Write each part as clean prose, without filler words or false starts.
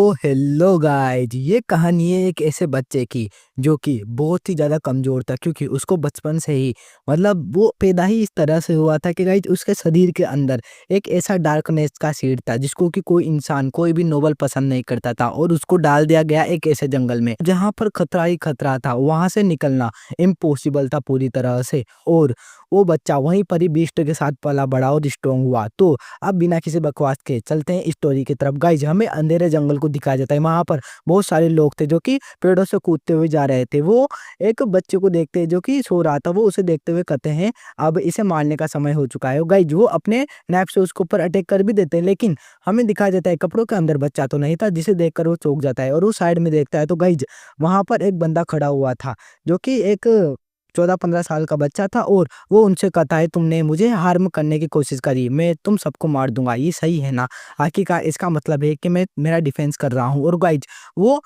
तो hello guys, ये कहानी है एक ऐसे बच्चे की जो कि बहुत ही ज़्यादा कमज़ोर था क्योंकि उसको बचपन से ही मतलब वो पैदा ही इस तरह से हुआ था कि गाइज उसके शरीर के अंदर एक ऐसा डार्कनेस का सीड था जिसको कि कोई इंसान कोई भी नोबल पसंद नहीं करता था और उसको डाल दिया गया एक ऐसे जंगल में जहाँ पर खतरा ही खतरा था। वहाँ से निकलना इम्पॉसिबल था पूरी तरह से। और वो बच्चा वहीं पर ही बीस्ट के साथ पला बड़ा और स्ट्रॉन्ग हुआ। तो अब बिना किसी बकवास के चलते हैं स्टोरी की तरफ। गाइज हमें अंधेरे जंगल को दिखाया जाता है। वहां पर बहुत सारे लोग थे जो कि पेड़ों से कूदते हुए जा रहे थे। वो एक बच्चे को देखते हैं जो कि सो रहा था। वो उसे देखते हुए कहते हैं अब इसे मारने का समय हो चुका है। गाइज वो अपने नैप से उसके ऊपर अटैक कर भी देते हैं, लेकिन हमें दिखाया जाता है कपड़ों के अंदर बच्चा तो नहीं था जिसे देखकर वो चौंक जाता है और वो साइड में देखता है तो गाइज वहां पर एक बंदा खड़ा हुआ था जो कि एक 14-15 साल का बच्चा था और वो उनसे कहता है तुमने मुझे हार्म करने की कोशिश करी, मैं तुम सबको मार दूंगा, ये सही है ना? आखिरकार इसका मतलब है कि मैं मेरा डिफेंस कर रहा हूँ। और गाइज वो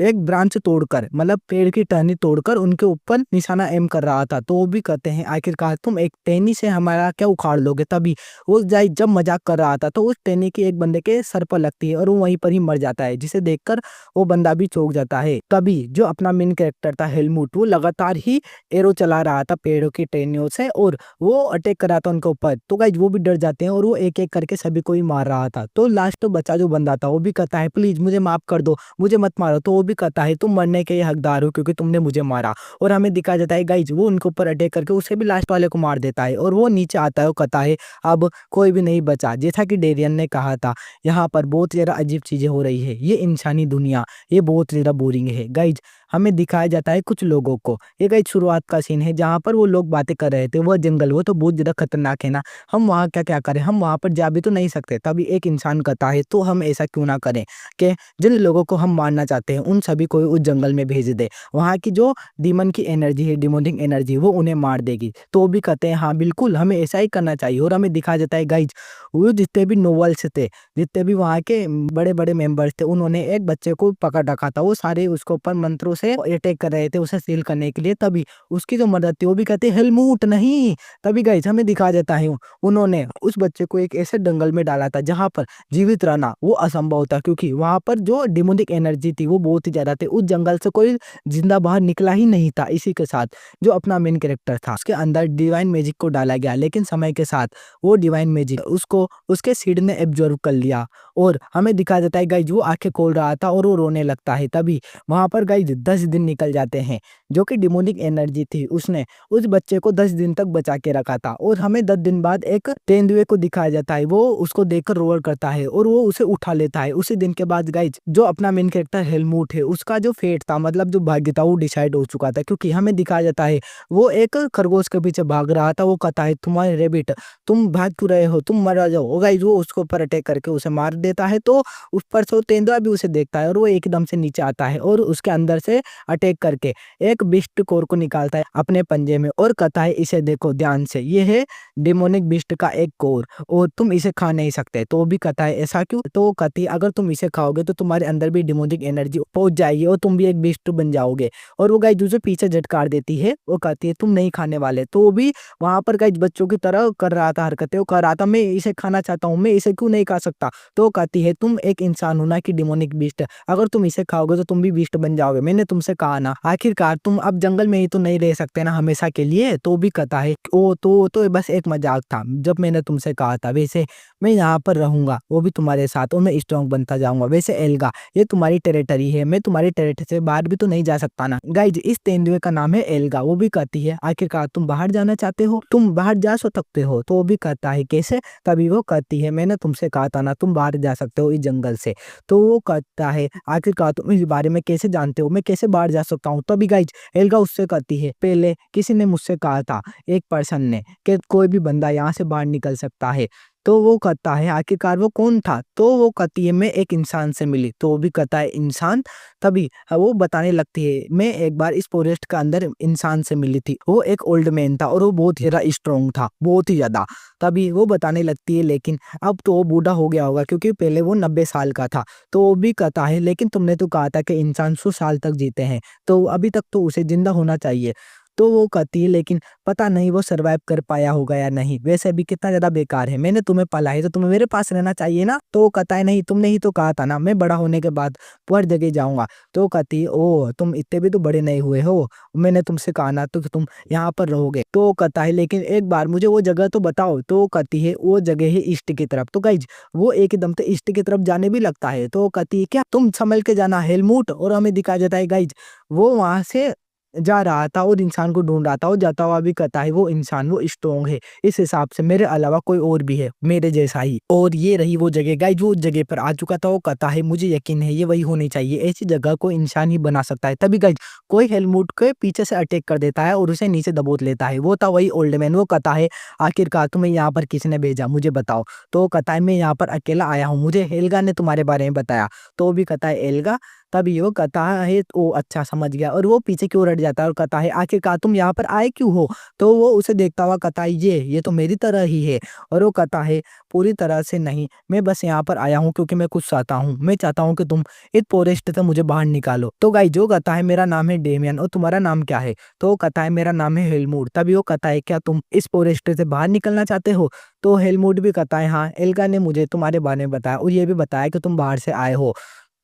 एक ब्रांच तोड़कर मतलब पेड़ की टहनी तोड़कर उनके ऊपर निशाना एम कर रहा था। तो वो भी कहते हैं आखिरकार तुम एक टहनी से हमारा क्या उखाड़ लोगे? तभी वो जाई जब मजाक कर रहा था तो उस टहनी की एक बंदे के सर पर लगती है और वो वहीं पर ही मर जाता है, जिसे देखकर वो बंदा भी चौंक जाता है। तभी जो अपना मेन कैरेक्टर था हेलमुट, वो लगातार ही एरो चला रहा था पेड़ों की टहनियों से और वो अटैक कर रहा था उनके ऊपर। तो गाइज वो भी डर जाते हैं और वो एक एक करके सभी को ही मार रहा था। तो लास्ट तो बच्चा जो बंदा था वो भी कहता है प्लीज मुझे माफ कर दो, मुझे मत मारो। तो वो भी कहता है तुम मरने के हकदार हो क्योंकि तुमने मुझे मारा। और हमें दिखाया जाता है गाइज वो उनके ऊपर अटैक करके उसे भी लास्ट वाले को मार देता है और वो नीचे आता है। वो कहता है अब कोई भी नहीं बचा। जैसा कि डेरियन ने कहा था यहाँ पर बहुत ज्यादा अजीब चीजें हो रही है, ये इंसानी दुनिया ये बहुत ज्यादा बोरिंग है। गाइज हमें दिखाया जाता है कुछ लोगों को। ये गाइज शुरुआत का सीन है जहाँ पर वो लोग बातें कर रहे थे। वो जंगल वो तो बहुत ज्यादा खतरनाक है ना, हम वहाँ क्या क्या करें, हम वहाँ पर जा भी तो नहीं सकते। तभी एक इंसान कहता है तो हम ऐसा क्यों ना करें कि जिन लोगों को हम मारना चाहते हैं उन सभी को उस जंगल में भेज दे। वहाँ की जो डीमन की एनर्जी है, डिमोनिक एनर्जी, वो उन्हें मार देगी। तो वो भी कहते हैं हाँ बिल्कुल हमें ऐसा ही करना चाहिए। और हमें दिखाया जाता है गाइज वो जितने भी नोवेल्स थे, जितने भी वहाँ के बड़े बड़े मेंबर्स थे, उन्होंने एक बच्चे को पकड़ रखा था। वो सारे उसके ऊपर मंत्रों से अटैक कर रहे थे उसे सील करने के लिए। तभी उसकी जो मदद थी वो भी कहते हैं हेलमुट नहीं। तभी गाइस हमें दिखा जाता है उन्होंने उस बच्चे को एक ऐसे जंगल में डाला था जहां पर जीवित रहना वो असंभव था क्योंकि वहां पर जो डिमोनिक एनर्जी थी वो बहुत ही ज्यादा थी। उस जंगल से कोई जिंदा बाहर निकला ही नहीं था। इसी के साथ जो अपना मेन कैरेक्टर था उसके अंदर डिवाइन मैजिक को डाला गया, लेकिन समय के साथ वो डिवाइन मैजिक उसको उसके सीड ने एब्जॉर्ब कर लिया। और हमें दिखा जाता है गाइज वो आंखें खोल रहा था और वो रोने लगता है। तभी वहां पर गाइज 10 दिन निकल जाते हैं। जो कि डिमोनिक एनर्जी थी उसने उस बच्चे को 10 दिन तक बचा के रखा था। और हमें 10 दिन बाद एक तेंदुए को दिखाया जाता है, वो उसको देखकर रोअर करता है और वो उसे उठा लेता है। उसी दिन के बाद गाइज जो अपना मेन कैरेक्टर हेलमुट है उसका जो फेट था मतलब जो भाग्य था वो डिसाइड हो चुका था, क्योंकि हमें दिखाया जाता है वो एक खरगोश के पीछे भाग रहा था। वो कहता है तुम्हारे रेबिट तुम भाग क्यों रहे हो, तुम मर जाओ। गाइज वो उसके ऊपर अटैक करके उसे मार देता है। तो उस पर से वो तेंदुआ भी उसे देखता है और वो एकदम से नीचे आता है और उसके अंदर से अटैक करके एक बिस्ट कोर को निकालता है अपने पंजे में और कहता है इसे देखो ध्यान से, ये है डेमोनिक बिस्ट का एक कोर और तुम इसे खा नहीं सकते। तो वो भी कहता है ऐसा क्यों? तो वो कहती है अगर तुम इसे खाओगे तो तुम्हारे अंदर भी डेमोनिक एनर्जी पहुंच जाएगी और तुम भी एक बिस्ट बन जाओगे। और वो गाइज उसे पीछे झटकार देती है। वो कहती है तुम नहीं खाने वाले। तो वो भी वहां पर गाइज बच्चों की तरह कर रहा था हरकतें। वो कह रहा था मैं इसे खाना चाहता हूँ, मैं इसे क्यों नहीं खा सकता? तो वो कहती है तुम एक इंसान हो ना कि डिमोनिक बिस्ट, अगर तुम इसे खाओगे तो तुम भी बिस्ट बन जाओगे, मैंने तुमसे कहा ना। आखिरकार तुम अब जंगल में ही तो नहीं रह सकते ना हमेशा के लिए। तो भी कहता है ओ तो बस एक मजाक था जब मैंने तुमसे कहा था, वैसे मैं यहाँ पर रहूंगा वो भी तुम्हारे साथ और मैं स्ट्रॉन्ग बनता जाऊंगा। वैसे एल्गा ये तुम्हारी टेरिटरी है, मैं तुम्हारी टेरिटरी से बाहर भी तो नहीं जा सकता ना। गाइज इस तेंदुए का नाम है एल्गा। वो भी कहती है आखिरकार तुम बाहर जाना चाहते हो, तुम बाहर जा सकते हो। तो वो भी कहता है कैसे? तभी वो कहती है मैंने तुमसे कहा था ना तुम बाहर जा सकते हो इस जंगल से। तो वो कहता है आखिरकार तुम इस बारे में कैसे जानते हो, मैं कैसे बाहर जा सकता हूँ? तभी गाइज एल्गा उससे कहती है पहले किसी ने मुझसे कहा था, एक पर्सन ने, कि कोई भी बंदा यहाँ से बाहर निकल सकता है। तो वो कहता है आखिरकार वो कौन था? तो वो कहती है मैं एक इंसान से मिली। तो वो भी कहता है इंसान? तभी वो बताने लगती है मैं एक बार इस फॉरेस्ट के अंदर इंसान से मिली थी, वो एक ओल्ड मैन था और वो बहुत ज्यादा स्ट्रॉन्ग था, बहुत ही ज्यादा। तभी वो बताने लगती है लेकिन अब तो वो बूढ़ा हो गया होगा क्योंकि पहले वो 90 साल का था। तो वो भी कहता है लेकिन तुमने तो कहा था कि इंसान 100 साल तक जीते हैं, तो अभी तक तो उसे जिंदा होना चाहिए। तो वो कहती है लेकिन पता नहीं वो सर्वाइव कर पाया होगा या नहीं, वैसे भी कितना ज़्यादा बेकार है, मैंने तुम्हें पाला है तो तुम्हें मेरे पास रहना चाहिए ना। तो वो कहता है नहीं तुमने ही तो कहा था ना मैं बड़ा होने के बाद हर जगह जाऊँगा। तो वो कहती है ओह! तुम इतने भी तो बड़े नहीं हुए हो, मैंने तुमसे कहा ना तो कि तुम यहाँ पर रहोगे। तो वो कहता है लेकिन एक बार मुझे वो जगह तो बताओ। तो वो कहती है वो जगह है ईस्ट की तरफ। तो गाइज़ वो एकदम से ईस्ट की तरफ जाने भी लगता है। तो वो कहती है क्या तुम सँभल के जाना हेलमूट। और हमें दिखाया जाता है गाइज़ वो वहाँ से जा रहा था और इंसान को ढूँढ रहा था और जाता हुआ भी कहता है वो इंसान वो स्ट्रॉन्ग है। इस हिसाब से मेरे अलावा कोई और भी है मेरे जैसा ही। और ये रही वो जगह गाइज़ वो उस जगह पर आ चुका था। वो कहता है मुझे यकीन है ये वही होनी चाहिए। ऐसी जगह को इंसान ही बना सकता है। तभी गाइज़ कोई हेलमूट के पीछे से अटैक कर देता है और उसे नीचे दबोच लेता है। वो था वही ओल्ड मैन। वो कहता है आखिरकार तुम्हें यहाँ पर किसने भेजा मुझे बताओ। तो वो कहता है मैं यहाँ पर अकेला आया हूँ, मुझे हेल्गा ने तुम्हारे बारे में बताया। तो वो भी कहता है एल्गा। तभी वो कहता है ओ अच्छा समझ गया। और वो पीछे की ओर हट जाता है और कहता है आखिरकार तुम यहाँ पर आए क्यों हो? तो वो उसे देखता हुआ कहता है ये तो मेरी तरह ही है। और वो कहता है पूरी तरह से नहीं, मैं बस यहाँ पर आया हूँ क्योंकि मैं कुछ चाहता हूँ। मैं चाहता हूँ कि तुम इस फॉरेस्ट से मुझे बाहर निकालो। तो गाइस जो कहता है मेरा नाम है डेमियन और तुम्हारा नाम क्या है? तो वो कहता है मेरा नाम है हेलमूट। तभी वो कहता है क्या तुम इस फॉरेस्ट से बाहर निकलना चाहते हो? तो हेलमूट भी कहता है हाँ, एल्गा ने मुझे तुम्हारे बारे में बताया और ये भी बताया कि तुम बाहर से आए हो।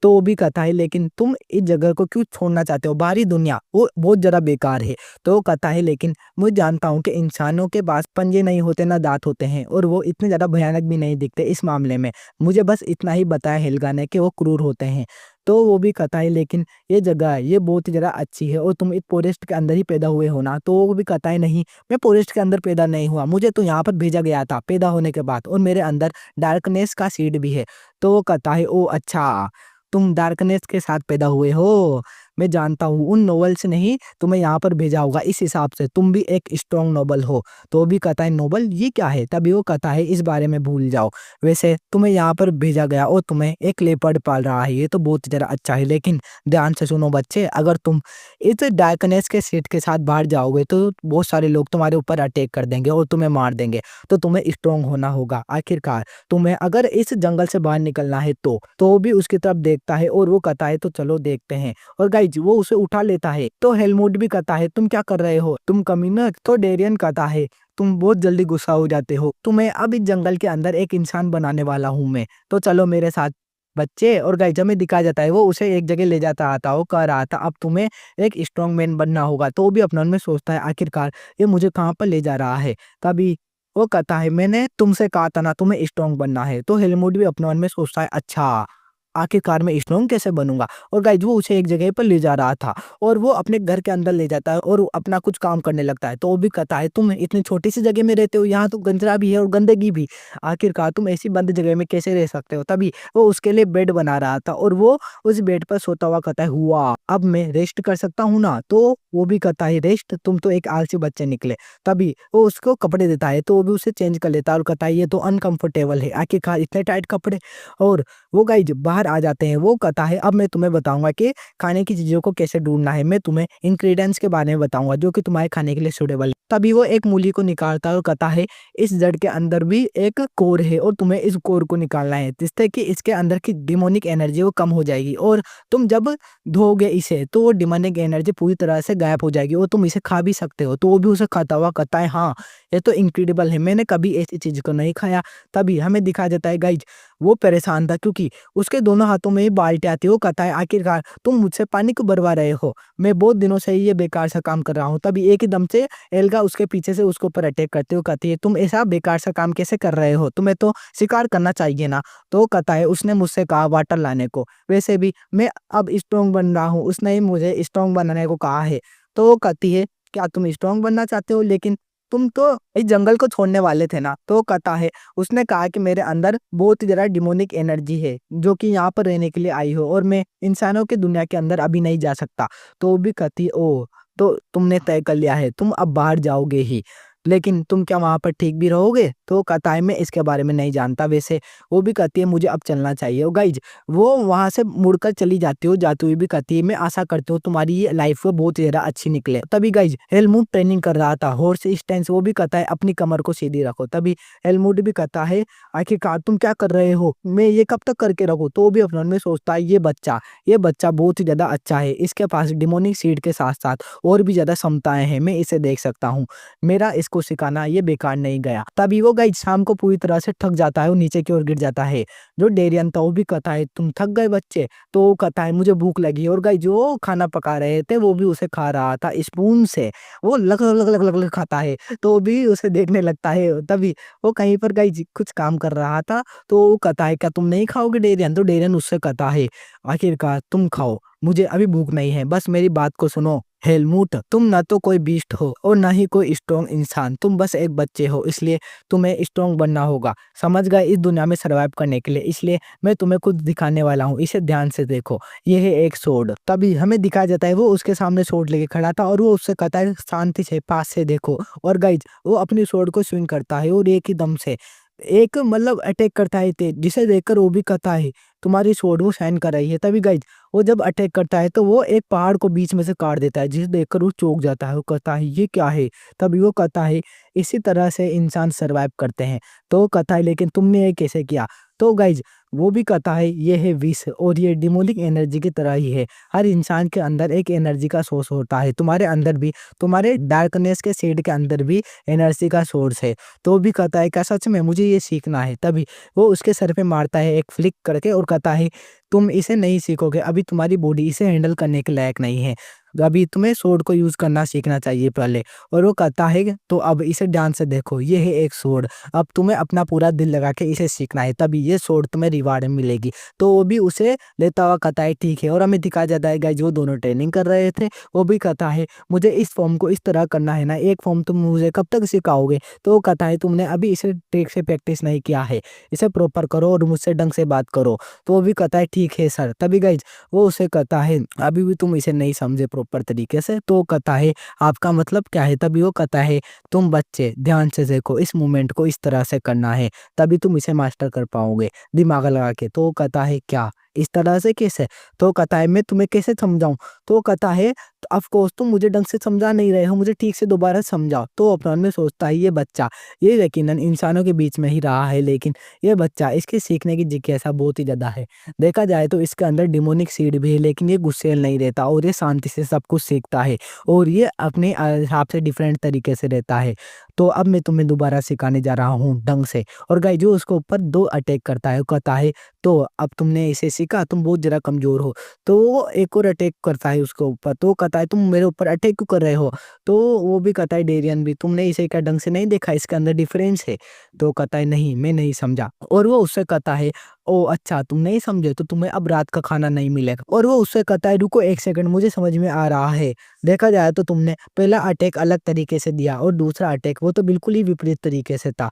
तो वो भी कहता है लेकिन तुम इस जगह को क्यों छोड़ना चाहते हो? बाहरी दुनिया वो बहुत ज़्यादा बेकार है। तो वो कहता है लेकिन मैं जानता हूँ कि इंसानों के पास पंजे नहीं होते ना दाँत होते हैं और वो इतने ज़्यादा भयानक भी नहीं दिखते इस मामले में। मुझे बस इतना ही बताया हेल्गा ने कि वो क्रूर होते हैं। तो वो भी कहता है लेकिन ये जगह ये बहुत ही ज़्यादा अच्छी है और तुम इस फॉरेस्ट के अंदर ही पैदा हुए हो ना? तो वो भी कहता है नहीं, मैं फॉरेस्ट के अंदर पैदा नहीं हुआ, मुझे तो यहाँ पर भेजा गया था पैदा होने के बाद और मेरे अंदर डार्कनेस का सीड भी है। तो वो कहता है ओह अच्छा! तुम डार्कनेस के साथ पैदा हुए हो। मैं जानता हूँ उन नोबल से नहीं तुम्हें यहाँ पर भेजा होगा, इस हिसाब से तुम भी एक स्ट्रॉन्ग नोबल हो। तो वो भी कहता है नोबल ये क्या है? तभी वो कहता है इस बारे में भूल जाओ। वैसे तुम्हें यहाँ पर भेजा गया और तुम्हें एक लेपर्ड पाल रहा है, ये तो बहुत ज़्यादा अच्छा है। लेकिन ध्यान से सुनो बच्चे, अगर तुम इस डार्कनेस के सीड के साथ बाहर जाओगे तो बहुत सारे लोग तुम्हारे ऊपर अटैक कर देंगे और तुम्हें मार देंगे। तो तुम्हें स्ट्रॉन्ग होना होगा। आखिरकार तुम्हें अगर इस जंगल से बाहर निकलना है तो वो भी उसकी तरफ देखता है और वो कहता है तो चलो देखते हैं। और गाइज वो उसे उठा लेता है। तो हेलमुट भी कहता है तुम क्या कर रहे हो? तुम कमीना। तो डेरियन कहता है तुम बहुत जल्दी गुस्सा हो जाते हो। तुम्हें अब इस जंगल के अंदर एक इंसान बनाने वाला हूँ मैं। तो चलो मेरे साथ बच्चे। और गाइज हमें दिखाया जाता है वो उसे एक जगह ले जाता आता वो कह रहा था अब तुम्हें एक स्ट्रॉन्ग मैन बनना होगा। तो वो भी अपने मन में सोचता है आखिरकार ये मुझे कहाँ पर ले जा रहा है। तभी वो कहता है मैंने तुमसे कहा था ना तुम्हें स्ट्रॉन्ग बनना है। तो हेलमुट भी अपने मन में सोचता है अच्छा आखिरकार मैं स्ट्रॉन्ग कैसे बनूंगा। और गाइज वो उसे एक जगह पर ले जा रहा था और वो अपने घर के अंदर ले जाता है और वो अपना कुछ काम करने लगता है। तो वो भी कहता है तुम इतनी छोटी सी जगह में रहते हो, यहाँ तो गंदरा भी है और गंदगी भी, आखिरकार तुम ऐसी बंद जगह में कैसे रह सकते हो। तभी वो उसके लिए बेड बना रहा था और वो उस बेड पर सोता हुआ कहता है हुआ अब मैं रेस्ट कर सकता हूँ ना। तो वो भी कहता है रेस्ट, तुम तो एक आलसी बच्चे निकले। तभी वो उसको कपड़े देता है तो वो भी उसे चेंज कर लेता है और कहता है ये तो अनकंफर्टेबल है, आखिरकार इतने टाइट कपड़े। और वो गाइज बाहर आ जाते हैं। वो कहता है अब मैं तुम्हें बताऊंगा कि खाने की चीजों को कैसे ढूंढना है, मैं तुम्हें इंग्रेडिएंट्स के बारे में बताऊंगा जो कि तुम्हारे खाने के लिए सूटेबल है। तभी वो एक मूली को निकालता है और कहता है इस जड़ के अंदर भी एक कोर है और तुम्हें इस कोर को निकालना है जिससे कि इसके अंदर की डिमोनिक एनर्जी वो कम हो जाएगी और तुम जब धोगे इसे तो वो डिमोनिक एनर्जी पूरी तरह से गायब हो जाएगी और तुम इसे खा भी सकते हो। तो वो भी उसे खाता हुआ कहता है हाँ ये तो इनक्रेडिबल है, मैंने कभी ऐसी चीज को नहीं खाया। तभी हमें दिखाया जाता है गाइज वो परेशान था क्योंकि उसके दोनों हाथों में ही बाल्टी आती है। वो कहता है आखिरकार तुम मुझसे पानी क्यों भरवा रहे हो, मैं बहुत दिनों से ये बेकार सा काम कर रहा हूँ। तभी एक ही दम से एल्गा उसके पीछे से उसके ऊपर अटैक करते हुए कहती है तुम ऐसा बेकार सा काम कैसे कर रहे हो, तुम्हें तो शिकार करना चाहिए ना। तो वो कहता है उसने मुझसे कहा वाटर लाने को, वैसे भी मैं अब स्ट्रॉन्ग बन रहा हूँ, उसने ही मुझे स्ट्रॉन्ग बनाने को कहा है। तो वो कहती है क्या तुम स्ट्रॉन्ग बनना चाहते हो, लेकिन तुम तो इस जंगल को छोड़ने वाले थे ना। तो वो कहता है उसने कहा कि मेरे अंदर बहुत ही ज़्यादा डिमोनिक एनर्जी है जो कि यहाँ पर रहने के लिए आई हो और मैं इंसानों की दुनिया के अंदर अभी नहीं जा सकता। तो वो भी कहती है ओह तो तुमने तय कर लिया है, तुम अब बाहर जाओगे ही। लेकिन तुम क्या वहाँ पर ठीक भी रहोगे? तो वो कहता है मैं इसके बारे में नहीं जानता वैसे। वो भी कहती है मुझे अब चलना चाहिए। और गाइज़ वो वहाँ से मुड़कर चली जाती है, जाते हुए भी कहती है मैं आशा करती हूँ तुम्हारी ये लाइफ़ बहुत ज़्यादा अच्छी निकले। तभी गाइज़ हेलमुट ट्रेनिंग कर रहा था हॉर्स स्टैंस, वो भी कहता है अपनी कमर को सीधी रखो। तभी हेलमुट भी कहता है आखिरकार तुम क्या कर रहे हो? मैं ये कब तक करके रखूँ? तो वो भी अपने मन में सोचता है ये बच्चा बहुत ही ज़्यादा अच्छा है। इसके पास डेमोनिक सीड के साथ-साथ और भी ज़्यादा क्षमताएँ हैं, मैं इसे देख सकता हूँ। मेरा इसको सिखाना ये बेकार नहीं गया। तभी वो गाइस शाम को पूरी तरह से थक जाता है और नीचे की ओर गिर जाता है। जो डेरियन था वो भी कहता है तुम थक गए बच्चे? तो वो कहता है मुझे भूख लगी। और गाइस जो खाना पका रहे थे वो भी उसे खा रहा था स्पून से। वो लग लग लग लग लग खाता है, तो वो भी उसे देखने लगता है। तभी वो कहीं पर गाइस कुछ काम कर रहा था, तो वो कहता है क्या तुम नहीं खाओगे डेरियन? तो डेरियन उससे कहता है आखिरकार तुम खाओ, मुझे अभी भूख नहीं है, बस मेरी बात को सुनो। हेलमुट तुम ना तो कोई बीस्ट हो और ना ही कोई स्ट्रॉन्ग इंसान, तुम बस एक बच्चे हो, इसलिए तुम्हें स्ट्रॉन्ग बनना होगा, समझ गए? इस दुनिया में सर्वाइव करने के लिए, इसलिए मैं तुम्हें कुछ दिखाने वाला हूँ, इसे ध्यान से देखो, ये है एक सोर्ड। तभी हमें दिखाया जाता है वो उसके सामने सोर्ड लेके खड़ा था और वो उससे कहता है शांति से पास से देखो। और गाइज वो अपनी सोर्ड को स्विंग करता है और एक ही दम से एक मतलब अटैक करता है तेज, जिसे देखकर वो भी कहता है तुम्हारी सोर्ड वो शाइन कर रही है। तभी गाइज वो जब अटैक करता है तो वो एक पहाड़ को बीच में से काट देता है, जिसे देखकर वो चौंक जाता है। वो कहता है ये क्या है? तभी वो कहता है इसी तरह से इंसान सर्वाइव करते हैं। तो वो कहता है लेकिन तुमने ये कैसे किया? तो गाइज वो भी कहता है ये है विष और ये डिमोनिक एनर्जी की तरह ही है। हर इंसान के अंदर एक एनर्जी का सोर्स होता है, तुम्हारे अंदर भी, तुम्हारे डार्कनेस के शेड के अंदर भी एनर्जी का सोर्स है। तो वो भी कहता है क्या सच में मुझे ये सीखना है? तभी वो उसके सर पे मारता है एक फ्लिक करके और कहता है तुम इसे नहीं सीखोगे, अभी तुम्हारी बॉडी इसे हैंडल करने के लायक नहीं है, अभी तुम्हें स्वॉर्ड को यूज करना सीखना चाहिए पहले। और वो कहता है तो अब इसे ध्यान से देखो, ये है एक स्वॉर्ड, अब तुम्हें अपना पूरा दिल लगा के इसे सीखना है, तभी ये स्वॉर्ड तुम्हें रिवार्ड में मिलेगी। तो वो भी उसे लेता हुआ कहता है ठीक है। और हमें दिखाया जाता है गाइस वो दोनों ट्रेनिंग कर रहे थे। वो भी कहता है मुझे इस फॉर्म को इस तरह करना है ना, एक फॉर्म तुम मुझे कब तक सिखाओगे? तो वो कहता है तुमने अभी इसे ठीक से प्रैक्टिस नहीं किया है, इसे प्रॉपर करो और मुझसे ढंग से बात करो। तो वो भी कहता है ठीक है सर। तभी गाइज वो उसे कहता है अभी भी तुम इसे नहीं समझे प्रॉपर तरीके से। तो वो कहता है आपका मतलब क्या है? तभी वो कहता है तुम बच्चे ध्यान से देखो, इस मूवमेंट को इस तरह से करना है, तभी तुम इसे मास्टर कर पाओगे दिमाग लगा के। तो वो कहता है क्या इस तरह से कैसे? तो वो कहता है मैं तुम्हें कैसे समझाऊं? तो वो कहता है ऑफ कोर्स तुम मुझे ढंग से समझा नहीं रहे हो, मुझे ठीक से दोबारा समझाओ। तो वो अपने मन में सोचता है ये बच्चा ये यकीनन इंसानों के बीच में ही रहा है, लेकिन ये बच्चा इसके सीखने की जिज्ञासा बहुत ही ज़्यादा है। देखा जाए तो इसके अंदर डिमोनिक सीड भी है, लेकिन ये गुस्सैल नहीं रहता और ये शांति से सब कुछ सीखता है और ये अपने हिसाब से डिफरेंट तरीके से रहता है। तो अब मैं तुम्हें दोबारा सिखाने जा रहा हूँ ढंग से। और गाइस जो उसके ऊपर 2 अटैक करता है, वो कहता है तो अब तुमने इसे सीखा, तुम बहुत ज़्यादा कमज़ोर हो। तो वो एक और अटैक करता है उसके ऊपर, तो वो कहता है तुम मेरे ऊपर अटैक क्यों कर रहे हो? तो वो भी कहता है डेरियन भी तुमने इसे क्या ढंग से नहीं देखा, इसके अंदर डिफरेंस है? तो वो कहता है नहीं मैं नहीं समझा। और वो उससे कहता है ओह अच्छा तुम नहीं समझे तो तुम्हें अब रात का खाना नहीं मिलेगा। और वो उससे कहता है रुको 1 सेकंड मुझे समझ में आ रहा है। देखा जाए तो तुमने पहला अटैक अलग तरीके से दिया और दूसरा अटैक वो तो बिल्कुल ही विपरीत तरीके से था।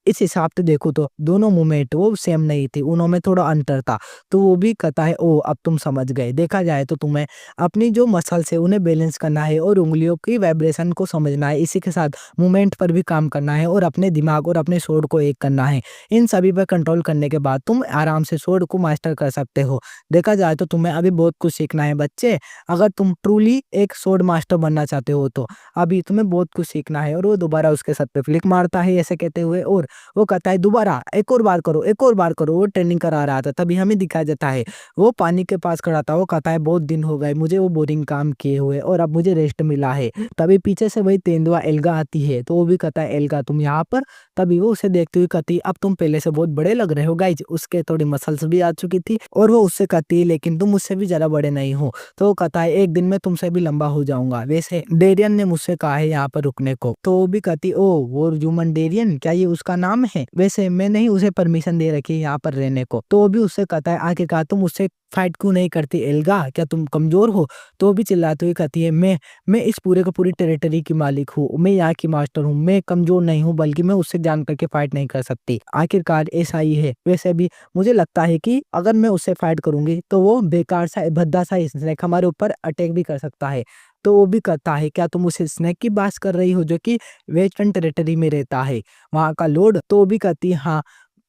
इस हिसाब से देखो तो दोनों मूवमेंट वो सेम नहीं थी, उनमें थोड़ा अंतर था। तो वो भी कहता है ओह अब तुम समझ गए। देखा जाए तो तुम्हें अपनी जो मसल्स है उन्हें बैलेंस करना है और उँगलियों की वाइब्रेशन को समझना है, इसी के साथ मूवमेंट पर भी काम करना है और अपने दिमाग और अपने सोर्ड को एक करना है। इन सभी पर कंट्रोल करने के बाद तुम आराम से सोर्ड को मास्टर कर सकते हो। देखा जाए तो तुम्हें अभी बहुत कुछ सीखना है बच्चे, अगर तुम ट्रूली एक सोर्ड मास्टर बनना चाहते हो तो अभी तुम्हें बहुत कुछ सीखना है। और वो दोबारा उसके सर पे फ्लिक मारता है ऐसे कहते हुए और वो कहता है दोबारा एक और बार करो, एक और बार करो। वो ट्रेनिंग करा रहा था। तभी हमें दिखाया जाता है वो पानी के पास खड़ा था। वो कहता है बहुत दिन हो गए मुझे वो बोरिंग काम किए हुए और अब मुझे रेस्ट मिला है। तभी पीछे से वही तेंदुआ एल्गा आती है। तो वो भी कहता है एल्गा तुम यहाँ पर? तभी वो उसे देखते हुए कहती है अब तुम पहले से बहुत बड़े लग रहे हो। गाइज उसके थोड़ी मसल्स भी आ चुकी थी और वो उससे कहती है लेकिन तुम मुझसे भी ज्यादा बड़े नहीं हो। तो वो कहता है एक दिन में तुमसे भी लंबा हो जाऊंगा, वैसे डेरियन ने मुझसे कहा है यहाँ पर रुकने को। तो वो भी कहती ओ वो ह्यूमन डेरियन, क्या ये उसका नाम है? वैसे मैं नहीं उसे परमिशन दे रखी है यहाँ पर रहने को। तो वो भी उससे कहता है आखिरकार तुम उससे फाइट क्यों नहीं करती एल्गा, क्या तुम कमज़ोर हो? तो वो भी चिल्लाते हुए कहती है, मैं इस पूरे का पूरी टेरिटरी की मालिक हूँ, मैं यहाँ की मास्टर हूँ, मैं कमज़ोर नहीं हूँ बल्कि मैं उससे जान करके फाइट नहीं कर सकती। आखिरकार ऐसा ही है। वैसे भी मुझे लगता है कि अगर मैं उससे फाइट करूँगी तो वो बेकार सा भद्दा सा स्नेक हमारे ऊपर अटैक भी कर सकता है। तो वो भी कहता है, क्या तुम उस स्नेक की बात कर रही हो जो कि वेस्टर्न टेरिटरी में रहता है, वहाँ का लॉर्ड? तो वो भी कहती है, हाँ,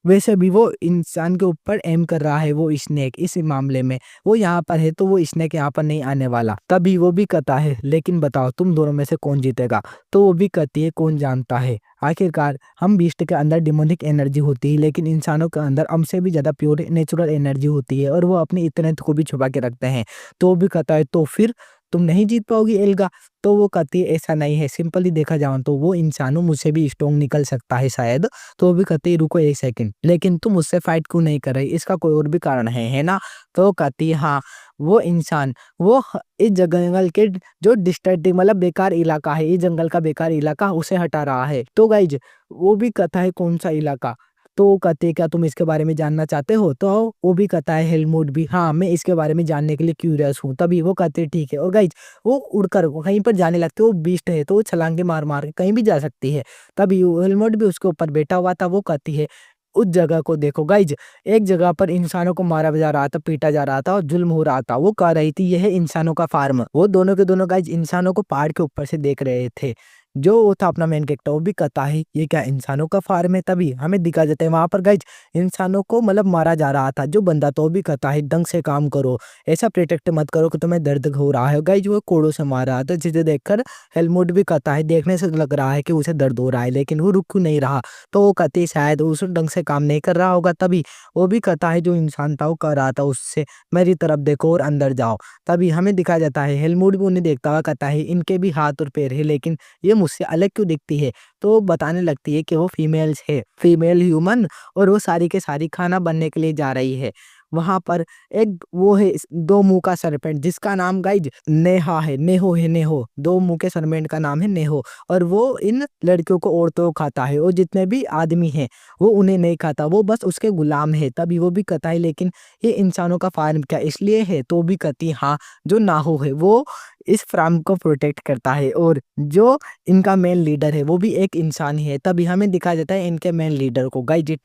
वैसे भी वो इंसान के ऊपर एम कर रहा है वो स्नेक इस मामले में। वो यहाँ पर है तो वो स्नेक यहाँ पर नहीं आने वाला। तभी वो भी कहता है, लेकिन बताओ तुम दोनों में से कौन जीतेगा? तो वो भी कहती है, कौन जानता है। आखिरकार हम बीस्ट के अंदर डिमोनिक एनर्जी होती है, लेकिन इंसानों के अंदर हमसे भी ज़्यादा प्योर नेचुरल एनर्जी होती है और वो अपनी इतने को भी छुपा के रखते हैं। तो वो भी कहता है, तो फिर तुम नहीं जीत पाओगी एल्गा? तो वो कहती है, ऐसा नहीं है, सिंपली देखा जाए तो वो इंसानों मुझसे भी स्ट्रॉन्ग निकल सकता है शायद। तो वो भी कहती है, रुको एक सेकंड, लेकिन तुम मुझसे फाइट क्यों नहीं कर रही? इसका कोई और भी कारण है ना? तो वो कहती है, हाँ, वो इंसान इस जंगल के जो डिस्ट्रक्टिव मतलब बेकार इलाका है, इस जंगल का बेकार इलाका उसे हटा रहा है। तो गाइज वो भी कहता है, कौन सा इलाका? तो वो कहते हैं, क्या तुम इसके बारे में जानना चाहते हो? तो वो भी कहता है, हेलमुट भी, हाँ, मैं इसके बारे में जानने के लिए क्यूरियस हूँ। तभी वो कहते हैं, ठीक है। और गाइज वो उड़कर कहीं पर जाने लगते, वो बीस्ट है तो वो छलांगे मार मार के कहीं भी जा सकती है। तभी हेलमेट भी उसके ऊपर बैठा हुआ था। वो कहती है, उस जगह को देखो गाइज, एक जगह पर इंसानों को मारा जा रहा था, पीटा जा रहा था और जुल्म हो रहा था। वो कह रही थी, यह है इंसानों का फार्म। वो दोनों के दोनों गाइज इंसानों को पहाड़ के ऊपर से देख रहे थे। जो वो था अपना मेन कैरेक्टर, वो भी कहता है, ये क्या इंसानों का फार्म है? तभी हमें दिखा जाता है वहां पर गाइज इंसानों को मतलब मारा जा रहा था। जो बंदा तो वो भी कहता है, ढंग से काम करो, ऐसा प्रोटेक्ट मत करो कि तुम्हें दर्द हो रहा है। गाइज वो कोड़ों से मार रहा था, जिसे देखकर हेलमुट भी कहता है, देखने से लग रहा है कि उसे दर्द हो रहा है, लेकिन वो रुक क्यों नहीं रहा? तो वो कहती है, शायद उस ढंग से काम नहीं कर रहा होगा। तभी वो भी कहता है, जो इंसान था वो कह रहा था उससे, मेरी तरफ देखो और अंदर जाओ। तभी हमें दिखाया जाता है, हेलमुट भी उन्हें देखता हुआ कहता है, इनके भी हाथ और पैर है, लेकिन ये मुझसे अलग क्यों दिखती है? तो वो बताने लगती है कि वो फीमेल्स है, फीमेल ह्यूमन, और वो सारी के सारी खाना बनने के लिए जा रही है। वहां पर एक वो है दो मुंह का सरपेंट, जिसका नाम गाइज नेहा है, नेहो है, नेहो, दो मुंह के सरपेंट का नाम है नेहो। और वो इन लड़कियों को, औरतों को खाता है, और जितने भी आदमी हैं वो उन्हें नहीं खाता, वो बस उसके गुलाम है। तभी वो भी कहता है, लेकिन ये इंसानों का फार्म क्या इसलिए है? तो भी कहती है, हाँ, जो नाहो है वो इस फार्म को प्रोटेक्ट करता है, और जो इनका मेन लीडर है वो भी एक इंसान ही है। तभी हमें दिखाया जाता है इनके मेन लीडर को, गाइज ये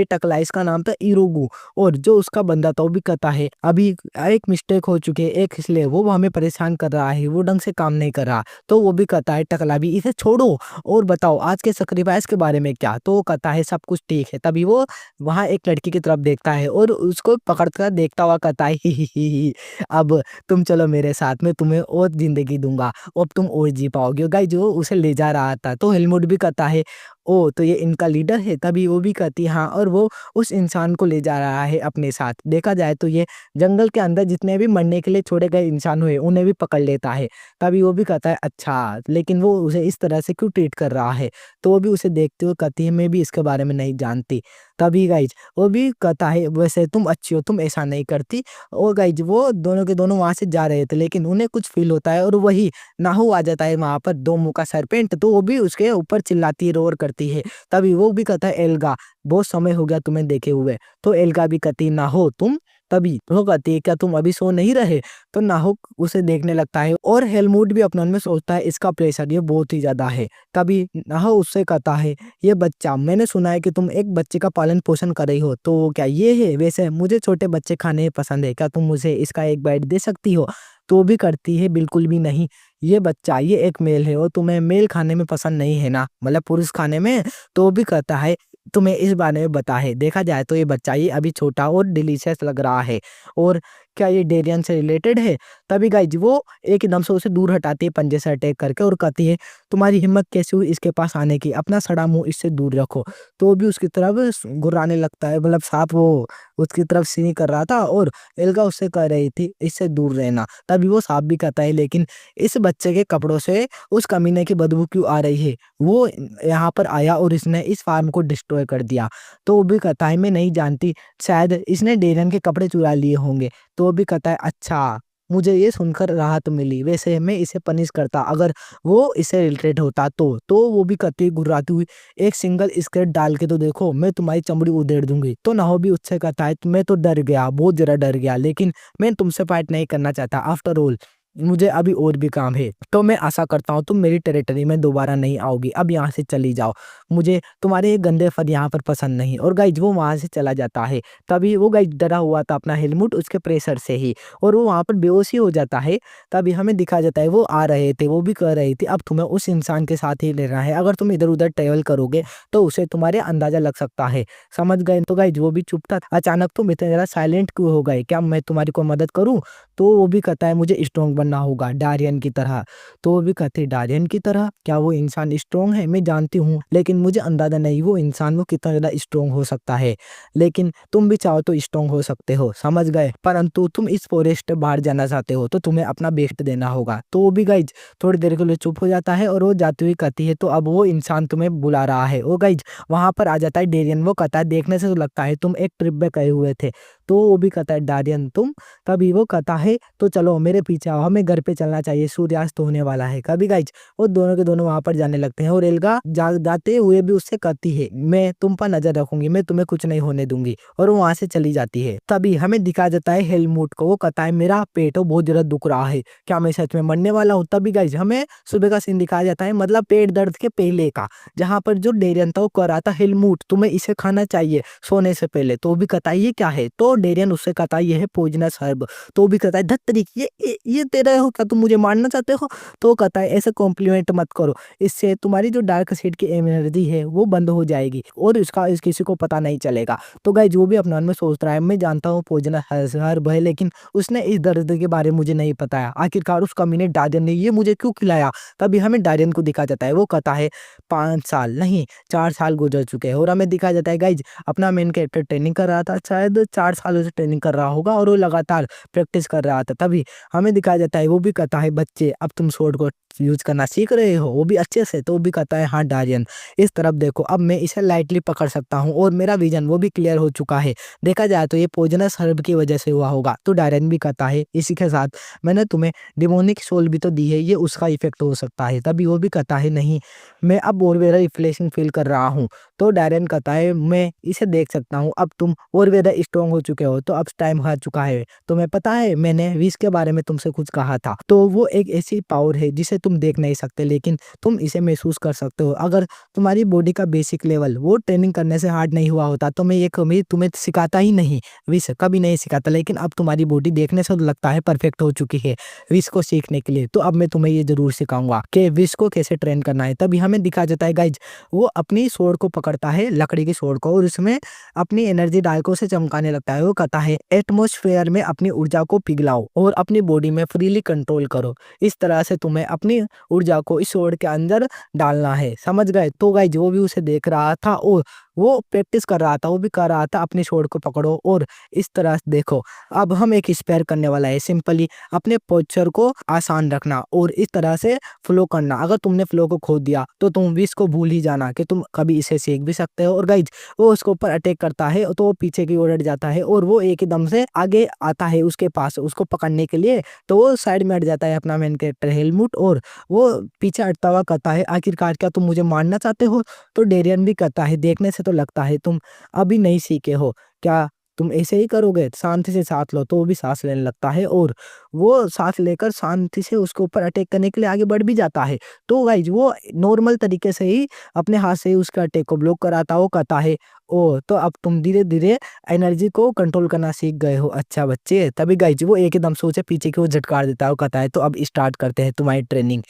टकला इसका नाम था इरोगू। और जो उसका बंदा था वो भी कहता है, अभी एक मिस्टेक हो चुकी है, एक इसलिए वो हमें परेशान कर रहा है, वो ढंग से काम नहीं कर रहा। तो वो भी कहता है, टकला भी, इसे छोड़ो और बताओ आज के सैक्रिफाइस के बारे में क्या? तो वो कहता है, सब कुछ ठीक है। तभी वो वहां एक लड़की की तरफ देखता है और उसको पकड़ कर देखता हुआ कहता है, ही अब तुम चलो मेरे साथ में, तुम्हें और जिंदगी दूंगा, अब तुम और जी पाओगे। गाइस जो उसे ले जा रहा था, तो हेलमुट भी कहता है, ओ तो ये इनका लीडर है? तभी वो भी कहती है, हाँ, और वो उस इंसान को ले जा रहा है अपने साथ। देखा जाए तो ये जंगल के अंदर जितने भी मरने के लिए छोड़े गए इंसान हुए उन्हें भी पकड़ लेता है। तभी वो भी कहता है, अच्छा, लेकिन वो उसे इस तरह से क्यों ट्रीट कर रहा है? तो वो भी उसे देखते हुए कहती है, मैं भी इसके बारे में नहीं जानती। तभी गाइज वो भी कहता है, वैसे तुम अच्छी हो, तुम ऐसा नहीं करती। और गाइज वो दोनों के दोनों वहां से जा रहे थे, लेकिन उन्हें कुछ फील होता है और वही नाहू आ जाता है वहां पर, दो मुंह का सरपेंट। तो वो भी उसके ऊपर चिल्लाती है, रोर करती है। तभी वो भी कहता है, एल्गा, बहुत समय हो गया तुम्हें देखे हुए। तो एल्गा भी कहती है, नाहो तुम? तभी वो कहती है, क्या तुम अभी सो नहीं रहे? तो नाहो उसे देखने लगता है और हेलमुट भी अपने मन में सोचता है, इसका प्रेशर ये बहुत ही ज्यादा है। तभी नाहो उससे कहता है, ये बच्चा, मैंने सुना है कि तुम एक बच्चे का पालन पोषण कर रही हो, तो क्या ये है? वैसे मुझे छोटे बच्चे खाने पसंद है, क्या तुम मुझे इसका एक बाइट दे सकती हो? तो भी करती है, बिल्कुल भी नहीं, ये बच्चा, ये एक मेल है और तुम्हें मेल खाने में पसंद नहीं है ना, मतलब पुरुष खाने में। तो भी कहता है, तुम्हें इस बारे में बता है, देखा जाए तो ये बच्चा ये अभी छोटा और डिलीशियस लग रहा है, और क्या ये डेरियन से रिलेटेड है? तभी गाइज वो एकदम से उसे दूर हटाती है पंजे से अटैक करके और कहती है, तुम्हारी हिम्मत कैसे हुई इसके पास आने की? अपना सड़ा मुंह इससे दूर रखो। तो वो भी उसकी तरफ गुर्राने लगता है, मतलब सांप वो उसकी तरफ सीनी कर रहा था और एल्गा उससे कह रही थी, इससे दूर रहना। तभी वो सांप भी कहता है, लेकिन इस बच्चे के कपड़ों से उस कमीने की बदबू क्यों आ रही है? वो यहाँ पर आया और इसने इस फार्म को डिस्ट्रॉय कर दिया। तो वो भी कहता है, मैं नहीं जानती, शायद इसने डेरियन के कपड़े चुरा लिए होंगे। तो वो भी कहता है, अच्छा, मुझे ये सुनकर राहत मिली, वैसे मैं इसे पनिश करता अगर वो इससे रिलेटेड होता तो वो भी कहती गुर्राती हुई, एक सिंगल स्क्रेच डाल के तो देखो, मैं तुम्हारी चमड़ी उधेड़ दूंगी। तो नाहोबी उससे कहता है मैं तो डर गया, बहुत जरा डर गया, लेकिन मैं तुमसे फाइट नहीं करना चाहता। आफ्टर ऑल मुझे अभी और भी काम है, तो मैं आशा करता हूँ तुम मेरी टेरिटरी में दोबारा नहीं आओगी, अब यहाँ से चली जाओ, मुझे तुम्हारे ये गंदे फर यहाँ पर पसंद नहीं। और गाइज वो वहां से चला जाता है। तभी वो गाइज डरा हुआ था अपना हेलमुट उसके प्रेशर से ही, और वो वहां पर बेहोश ही हो जाता है। तभी हमें दिखा जाता है वो आ रहे थे, वो भी कह रहे थे अब तुम्हें उस इंसान के साथ ही लेना है, अगर तुम इधर उधर ट्रेवल करोगे तो उसे तुम्हारे अंदाजा लग सकता है। समझ गए? तो गाइज वो भी चुप था। अचानक तुम इतने जरा साइलेंट क्यों हो गए, क्या मैं तुम्हारी को मदद करूं? तो वो भी कहता है मुझे स्ट्रॉन्ग बनना होगा डारियन की तरह। तो वो भी कहते हैं डारियन की तरह? क्या वो इंसान स्ट्रॉन्ग है? मैं जानती हूँ, लेकिन मुझे अंदाजा नहीं वो इंसान वो कितना ज्यादा स्ट्रॉन्ग हो सकता है। लेकिन तुम भी चाहो तो स्ट्रॉन्ग हो सकते हो, समझ गए? परंतु तुम इस फॉरेस्ट बाहर जाना चाहते हो तो तुम्हें अपना बेस्ट देना होगा। तो वो भी गाइज थोड़ी देर के लिए चुप हो जाता है, और वो जाती हुई कहती है तो अब वो इंसान तुम्हें बुला रहा है। वो गाइज वहां पर आ जाता है डेरियन। वो कहता है देखने से तो लगता है तुम एक ट्रिप पे गए हुए थे। तो वो भी कहता है डारियन तुम? तभी वो कहता है तो चलो मेरे पीछे आओ, हमें घर पे चलना चाहिए, सूर्यास्त होने वाला है। कभी गाइज वो दोनों के दोनों वहां पर जाने लगते हैं, और एल्गा जाते हुए भी उससे कहती है मैं तुम पर नजर रखूंगी, मैं तुम्हें कुछ नहीं होने दूंगी, और वो वहां से चली जाती है। तभी हमें दिखा जाता है हेलमुट को। वो कहता है मेरा पेट बहुत ज्यादा दुख रहा है, क्या मैं सच में मरने वाला हूँ? तभी गाइज हमें सुबह का सीन दिखाया जाता है, मतलब पेट दर्द के पहले का, जहां पर जो डेरियन था वो कह रहा था हेलमुट तुम्हें इसे खाना चाहिए सोने से पहले। तो वो भी कहता है ये क्या है? तो डेरियन उससे कहता है ये है पॉइजनस हर्ब। तो वो भी कहता है धत तरीके ये तेरा हो क्या, तुम मुझे मारना चाहते हो? तो वो कहता है ऐसे कॉम्प्लीमेंट मत करो, इससे तुम्हारी जो डार्क साइड की एनर्जी है वो बंद हो जाएगी, और इसका किसी को पता नहीं चलेगा। तो गाइस जो भी अपने मन में सोच रहा है, मैं जानता हूँ पॉइजनस हर्ब है, लेकिन उसने इस दर्द के बारे में मुझे नहीं बताया, आखिरकार उस कमीने डार्जन ने ये मुझे क्यों खिलाया? तभी हमें डार्जन को दिखा जाता है। वो कहता है 5 साल नहीं 4 साल गुजर चुके हैं, और हमें दिखा जाता है गाइज अपना मेन कैरेक्टर ट्रेनिंग कर रहा था, शायद 4 सालों से ट्रेनिंग कर रहा होगा, और वो लगातार प्रैक्टिस कर रहा था। तभी हमें दिखाया जाता है वो भी कहता है बच्चे अब तुम स्वॉर्ड को यूज करना सीख रहे हो, वो भी अच्छे से? तो वो भी कहता है हाँ डारियन, इस तरफ देखो, अब मैं इसे लाइटली पकड़ सकता हूँ, और मेरा विजन वो भी क्लियर हो चुका है, देखा जाए तो ये पॉइजनस हर्ब की वजह से हुआ होगा। तो डारियन भी कहता है इसी के साथ मैंने तुम्हें डिमोनिक सोल भी तो दी है, ये उसका इफेक्ट हो सकता है। तभी वो भी कहता है नहीं, मैं अब और वेरा रिफ्रेशिंग फील कर रहा हूँ। तो डारियन कहता है मैं इसे देख सकता हूँ, अब तुम और वेरा स्ट्रॉन्ग हो चुके हो, तो अब टाइम आ चुका है। तुम्हें पता है मैंने विश के बारे में तुमसे कुछ कहा था, तो वो एक ऐसी पावर है जिसे तुम देख नहीं सकते, लेकिन तुम इसे महसूस कर सकते हो। अगर तुम्हारी बॉडी का बेसिक लेवल वो ट्रेनिंग करने से हार्ड नहीं हुआ होता तो मैं ये कभी तुम्हें सिखाता ही नहीं, विश कभी नहीं सिखाता, लेकिन अब तुम्हारी बॉडी देखने से तो लगता है परफेक्ट हो चुकी है विश को सीखने के लिए, तो अब मैं तुम्हें ये जरूर सिखाऊंगा कि विश को कैसे ट्रेन करना है। तभी हमें दिखा जाता है गाइज वो अपनी स्वॉर्ड को पकड़ता है, लकड़ी की स्वॉर्ड को, और उसमें अपनी एनर्जी डाल को उसे चमकाने लगता है। वो कहता है एटमॉस्फेयर में अपनी ऊर्जा को पिघलाओ और अपनी बॉडी में फ्रीली कंट्रोल करो, इस तरह से तुम्हें अपनी ऊर्जा को इस स्वॉर्ड के अंदर डालना है, समझ गए? तो गाइज वो भी उसे देख रहा था, और वो प्रैक्टिस कर रहा था, वो भी कह रहा था अपनी स्वॉर्ड को पकड़ो और इस तरह से देखो। अब हम एक स्पेयर करने वाला है, सिंपली अपने पोस्चर को आसान रखना और इस तरह से फ्लो करना। अगर तुमने फ्लो को खो दिया तो तुम विश को भूल ही जाना कि तुम कभी इसे सीख भी सकते हो। और गाइज वो उसके ऊपर अटैक करता है तो वो पीछे की ओर हट जाता है, और वो एक दम से आगे आता है उसके पास उसको पकड़ने के लिए, तो वो साइड में हट जाता है अपना मेन कैरेक्टर हेलमुट, और वो पीछे हटता हुआ कहता है आखिरकार क्या तुम मुझे मारना चाहते हो? तो डेरियन भी कहता है देखने से तो लगता है तुम अभी नहीं सीखे हो, क्या तुम ऐसे ही करोगे? शांति से सांस लो। तो वो भी सांस लेने लगता है, और वो सांस लेकर शांति से उसके ऊपर अटैक करने के लिए आगे बढ़ भी जाता है। तो गाइज वो नॉर्मल तरीके से ही अपने हाथ से ही उसका अटैक को ब्लॉक कराता हो, कहता है ओ तो अब तुम धीरे धीरे एनर्जी को कंट्रोल करना सीख गए हो, अच्छा बच्चे। तभी गाइज वो एकदम सोचे पीछे की ओर झटकार देता है, वो कहता है तो अब स्टार्ट करते हैं तुम्हारी ट्रेनिंग,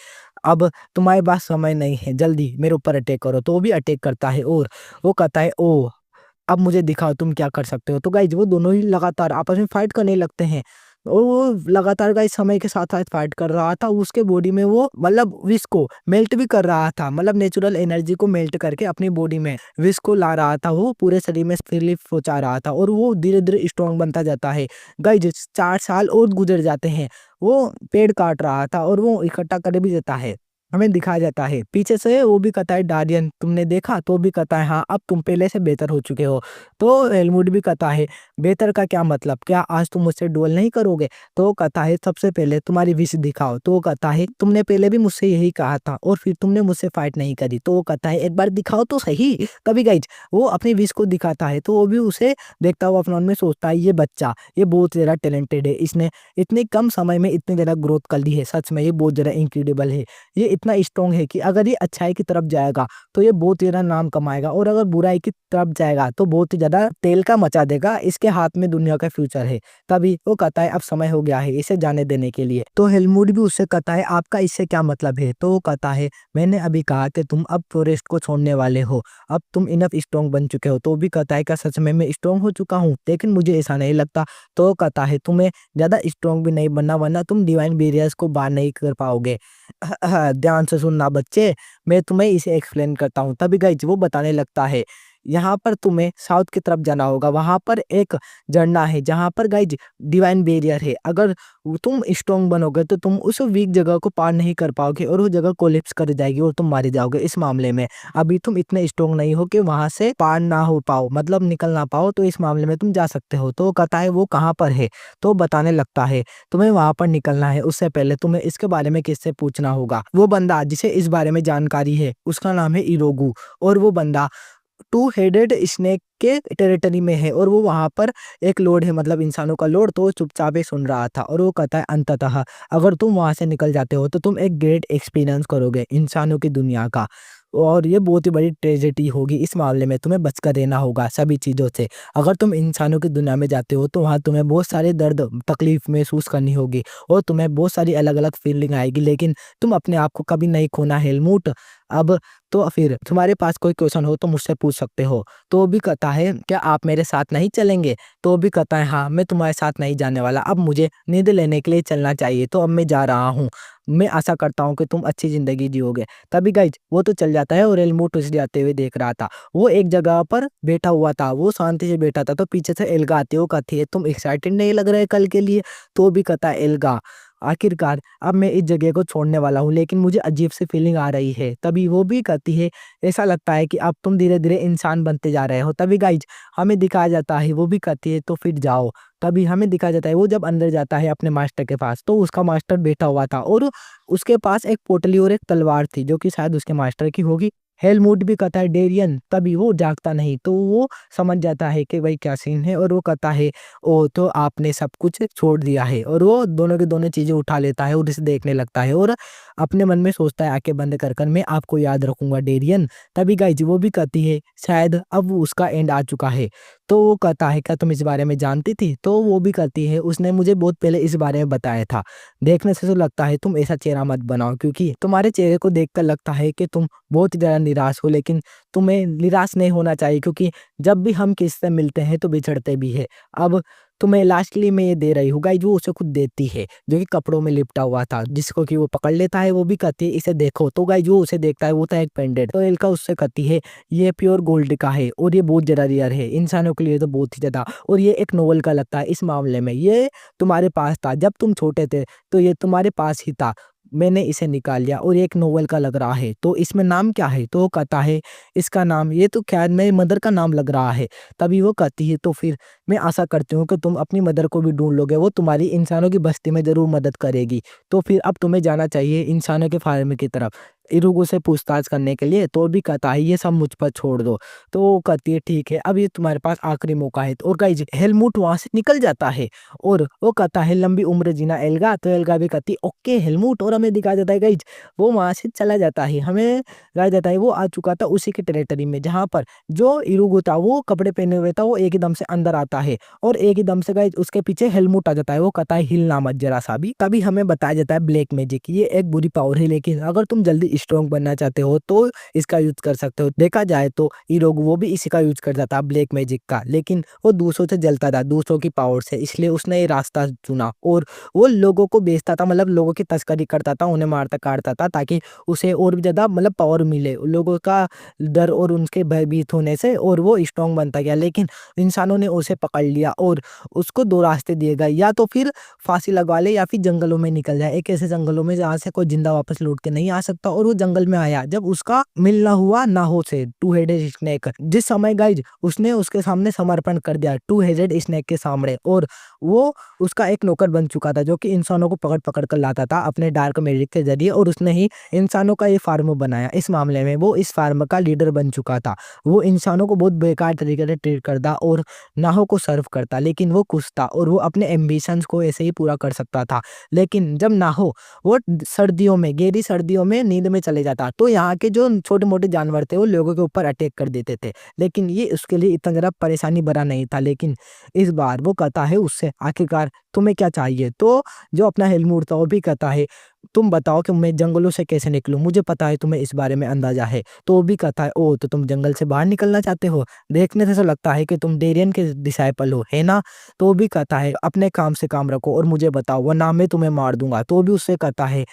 अब तुम्हारे पास समय नहीं है, जल्दी मेरे ऊपर अटैक करो। तो वो भी अटैक करता है, और वो कहता है ओ अब मुझे दिखाओ तुम क्या कर सकते हो। तो गाइज वो दोनों ही लगातार आपस में फाइट करने लगते हैं, और वो लगातार गाइज समय के साथ साथ फाइट कर रहा था, उसके बॉडी में वो मतलब विश को मेल्ट भी कर रहा था, मतलब नेचुरल एनर्जी को मेल्ट करके अपनी बॉडी में विश को ला रहा था, वो पूरे शरीर में फ्रीली पहुंचा रहा था, और वो धीरे धीरे स्ट्रॉन्ग बनता जाता है। गाइज 4 साल और गुजर जाते हैं, वो पेड़ काट रहा था और वो इकट्ठा कर भी देता है। हमें दिखाया जाता है। पीछे से वो भी कहता है डारियन तुमने देखा? तो वो भी कहता है हाँ, अब तुम पहले से बेहतर हो चुके हो। तो हेलमुट भी कहता है बेहतर का क्या मतलब? क्या आज तुम मुझसे डुएल नहीं करोगे? तो वो कहता है सबसे पहले तुम्हारी विश दिखाओ। तो वो कहता है तुमने पहले भी मुझसे यही कहा था और फिर तुमने मुझसे फाइट नहीं करी। तो वो कहता है एक बार दिखाओ तो सही। तभी गाइज वो अपनी विश को दिखाता है तो वो भी उसे देखता हुआ अपने मन में सोचता है ये बच्चा ये बहुत ज़्यादा टैलेंटेड है। इसने इतने कम समय में इतनी ज़्यादा ग्रोथ कर ली है। सच में ये बहुत ज़्यादा इनक्रेडिबल है। ये इतना स्ट्रॉन्ग है कि अगर ये अच्छाई की तरफ जाएगा तो ये बहुत ज़्यादा नाम कमाएगा और अगर बुराई की तरफ जाएगा तो बहुत ही ज़्यादा तेल का मचा देगा। इसके हाथ में दुनिया का फ्यूचर है। तभी वो कहता है अब समय हो गया है इसे जाने देने के लिए। तो हेलमुट भी उससे कहता है आपका इससे क्या मतलब है? तो वो कहता है मैंने अभी कहा कि तुम अब फॉरेस्ट को छोड़ने वाले हो। अब तुम इनफ स्ट्रॉन्ग बन चुके हो। तो वो भी कहता है क्या सच में मैं स्ट्रॉन्ग हो चुका हूँ? लेकिन मुझे ऐसा नहीं लगता। तो वो कहता है तुम्हें ज़्यादा स्ट्रॉन्ग भी नहीं बनना वरना तुम डिवाइन बैरियर्स को पार नहीं कर पाओगे। ध्यान से सुनना बच्चे, मैं तुम्हें इसे एक्सप्लेन करता हूँ। तभी गाइज वो बताने लगता है यहाँ पर तुम्हें साउथ की तरफ जाना होगा। वहाँ पर एक झरना है जहाँ पर गाइज डिवाइन बैरियर है। अगर तुम स्ट्रॉन्ग बनोगे तो तुम उस वीक जगह को पार नहीं कर पाओगे और वो जगह कोलैप्स कर जाएगी और तुम मारे जाओगे। इस मामले में अभी तुम इतने स्ट्रॉन्ग नहीं हो कि वहां से पार ना हो पाओ मतलब निकल ना पाओ। तो इस मामले में तुम जा सकते हो। तो वो कहता है वो कहाँ पर है? तो बताने लगता है तुम्हें वहां पर निकलना है उससे पहले तुम्हें इसके बारे में किससे पूछना होगा। वो बंदा जिसे इस बारे में जानकारी है उसका नाम है इरोगू और वो बंदा टू हेडेड स्नेक के टेरिटरी में है और वो वहां पर एक लॉर्ड है मतलब इंसानों का लॉर्ड। तो वो चुपचाप ही सुन रहा था और वो कहता है अंततः अगर तुम वहां से निकल जाते हो तो तुम एक ग्रेट एक्सपीरियंस करोगे इंसानों की दुनिया का और ये बहुत ही बड़ी ट्रेजेडी होगी। इस मामले में तुम्हें बचकर रहना होगा सभी चीज़ों से। अगर तुम इंसानों की दुनिया में जाते हो तो वहाँ तुम्हें बहुत सारे दर्द तकलीफ महसूस करनी होगी और तुम्हें बहुत सारी अलग अलग फीलिंग आएगी लेकिन तुम अपने आप को कभी नहीं खोना हेलमुट। अब तो फिर तुम्हारे पास कोई क्वेश्चन हो तो मुझसे पूछ सकते हो। तो वो भी कहता है क्या आप मेरे साथ नहीं चलेंगे? तो वो भी कहता है हाँ मैं तुम्हारे साथ नहीं जाने वाला। अब मुझे नींद लेने के लिए चलना चाहिए तो अब मैं जा रहा हूँ। मैं आशा करता हूँ कि तुम अच्छी ज़िंदगी जियोगे। तभी गाइज वो तो चल जाता है और हेलमुट उसे जाते हुए देख रहा था। वो एक जगह पर बैठा हुआ था वो शांति से बैठा था। तो पीछे से एल्गा आती है वो कहती है तुम एक्साइटेड नहीं लग रहे कल के लिए? तो वो भी कहता है एल्गा आखिरकार अब मैं इस जगह को छोड़ने वाला हूँ लेकिन मुझे अजीब सी फीलिंग आ रही है। तभी वो भी कहती है ऐसा लगता है कि अब तुम धीरे धीरे इंसान बनते जा रहे हो। तभी गाइज हमें दिखाया जाता है वो भी कहती है तो फिर जाओ। तभी हमें दिखाया जाता है वो जब अंदर जाता है अपने मास्टर के पास तो उसका मास्टर बैठा हुआ था और उसके पास एक पोटली और एक तलवार थी जो कि शायद उसके मास्टर की होगी। हेलमुट भी कहता है डेरियन। तभी वो जागता नहीं तो वो समझ जाता है कि भाई क्या सीन है और वो कहता है ओ तो आपने सब कुछ छोड़ दिया है और वो दोनों की दोनों चीजें उठा लेता है और इसे देखने लगता है और अपने मन में सोचता है आंखें बंद कर कर मैं आपको याद रखूंगा डेरियन। तभी गाइज वो भी कहती है शायद अब उसका एंड आ चुका है। तो वो कहता है क्या तुम इस बारे में जानती थी? तो वो भी कहती है उसने मुझे बहुत पहले इस बारे में बताया था। देखने से तो लगता है तुम ऐसा चेहरा मत बनाओ क्योंकि तुम्हारे चेहरे को देखकर लगता है कि तुम बहुत ही ज़्यादा निराश हो। लेकिन तुम्हें निराश नहीं होना चाहिए क्योंकि जब भी हम किसी से मिलते हैं तो बिछड़ते भी है। अब तुम्हें लास्टली मैं ये दे रही हूँ गाइज वो उसे खुद देती है जो कि कपड़ों में लिपटा हुआ था जिसको कि वो पकड़ लेता है। वो भी कहती है इसे देखो। तो गाइज वो उसे देखता है वो था एक पेंडेंट। तो एल्का उससे कहती है ये प्योर गोल्ड का है और ये बहुत ज़्यादा रेयर है इंसानों के लिए तो बहुत ही ज़्यादा और ये एक नोवेल का लगता है। इस मामले में ये तुम्हारे पास था जब तुम छोटे थे तो ये तुम्हारे पास ही था। मैंने इसे निकाल लिया और ये एक नोवेल का लग रहा है तो इसमें नाम क्या है? तो वो कहता है इसका नाम ये तो क्या मेरी मदर का नाम लग रहा है। तभी वो कहती है तो फिर मैं आशा करती हूँ कि तुम अपनी मदर को भी ढूंढ लोगे वो तुम्हारी इंसानों की बस्ती में ज़रूर मदद करेगी। तो फिर अब तुम्हें जाना चाहिए इंसानों के फार्म की तरफ इरुगो से पूछताछ करने के लिए। तो भी कहता है ये सब मुझ पर छोड़ दो। तो वो कहती है ठीक है अब ये तुम्हारे पास आखिरी मौका है। और गाइज हेलमुट वहां से निकल जाता है और वो कहता है लंबी उम्र जीना एल्गा। तो एल्गा भी कहती है ओके हेलमुट और हमें दिखा जाता है गाइज वो वहां से चला जाता है। हमें दिखाया जाता है वो आ चुका था उसी के टेरिटरी में जहां पर जो इरुगो था वो कपड़े पहने हुए था। वो एक ही दम से अंदर आता है और एक ही दम से गाइज उसके पीछे हेलमुट आ जाता है। वो कहता है हिलना मत जरा सा भी। तभी हमें बताया जाता है ब्लैक मैजिक ये एक बुरी पावर है लेकिन अगर तुम जल्दी स्ट्रॉन्ग बनना चाहते हो तो इसका यूज़ कर सकते हो। देखा जाए तो इरोगु वो भी इसी का यूज़ करता था ब्लैक मैजिक का, लेकिन वो दूसरों से जलता था, दूसरों की पावर से, इसलिए उसने ये रास्ता चुना और वो लोगों को बेचता था, मतलब लोगों की तस्करी करता था, उन्हें मारता-काटता था ताकि उसे और भी ज़्यादा मतलब पावर मिले। लोगों का डर और उनके भयभीत होने से और वो स्ट्रॉन्ग बनता गया, लेकिन इंसानों ने उसे पकड़ लिया और उसको 2 रास्ते दिए गए, या तो फिर फांसी लगवा ले या फिर जंगलों में निकल जाए। एक ऐसे जंगलों में जहाँ से कोई जिंदा वापस लौट के नहीं आ सकता, और वो जंगल में आया जब उसका मिलना हुआ नाहो से, टू हेडेड स्नेक। जिस समय गाइज उसने उसके सामने समर्पण कर दिया टू हेडेड स्नेक के सामने, और वो उसका एक नौकर बन चुका था जो कि इंसानों को पकड़-पकड़ कर लाता था अपने डार्क मैजिक के ज़रिए, और उसने ही इंसानों का ये फार्म बनाया। इस मामले में वो इस फार्म का लीडर बन चुका था। वो इंसानों को बहुत बेकार तरीके से ट्रीट करता और नाहो को सर्व करता, लेकिन वो खुश था और वो अपने एम्बिशंस को ऐसे ही पूरा कर सकता था। लेकिन जब नाहो वो सर्दियों में, गहरी सर्दियों में नींद में चले जाता, तो यहाँ के जो छोटे-मोटे जानवर थे वो लोगों के ऊपर अटैक कर देते थे। लेकिन ये उसके लिए इतना ज़्यादा परेशानी भरा नहीं था। लेकिन इस बार वो कहता है उससे, आखिरकार तुम्हें क्या चाहिए? तो जो अपना हेलमुट था वो भी कहता है, तुम बताओ कि मैं जंगलों से कैसे निकलूँ? मुझे पता है तुम्हें इस बारे में अंदाज़ा है। तो वो भी कहता है, ओह! तो तुम जंगल से बाहर निकलना चाहते हो? देखने से तो लगता है कि तुम डेरियन के डिसाइपल हो, है ना? तो वो भी कहता है, अपने काम से काम रखो और मुझे बताओ, वरना मैं तुम्हें मार दूँगा। तो वो भी उससे कहता है,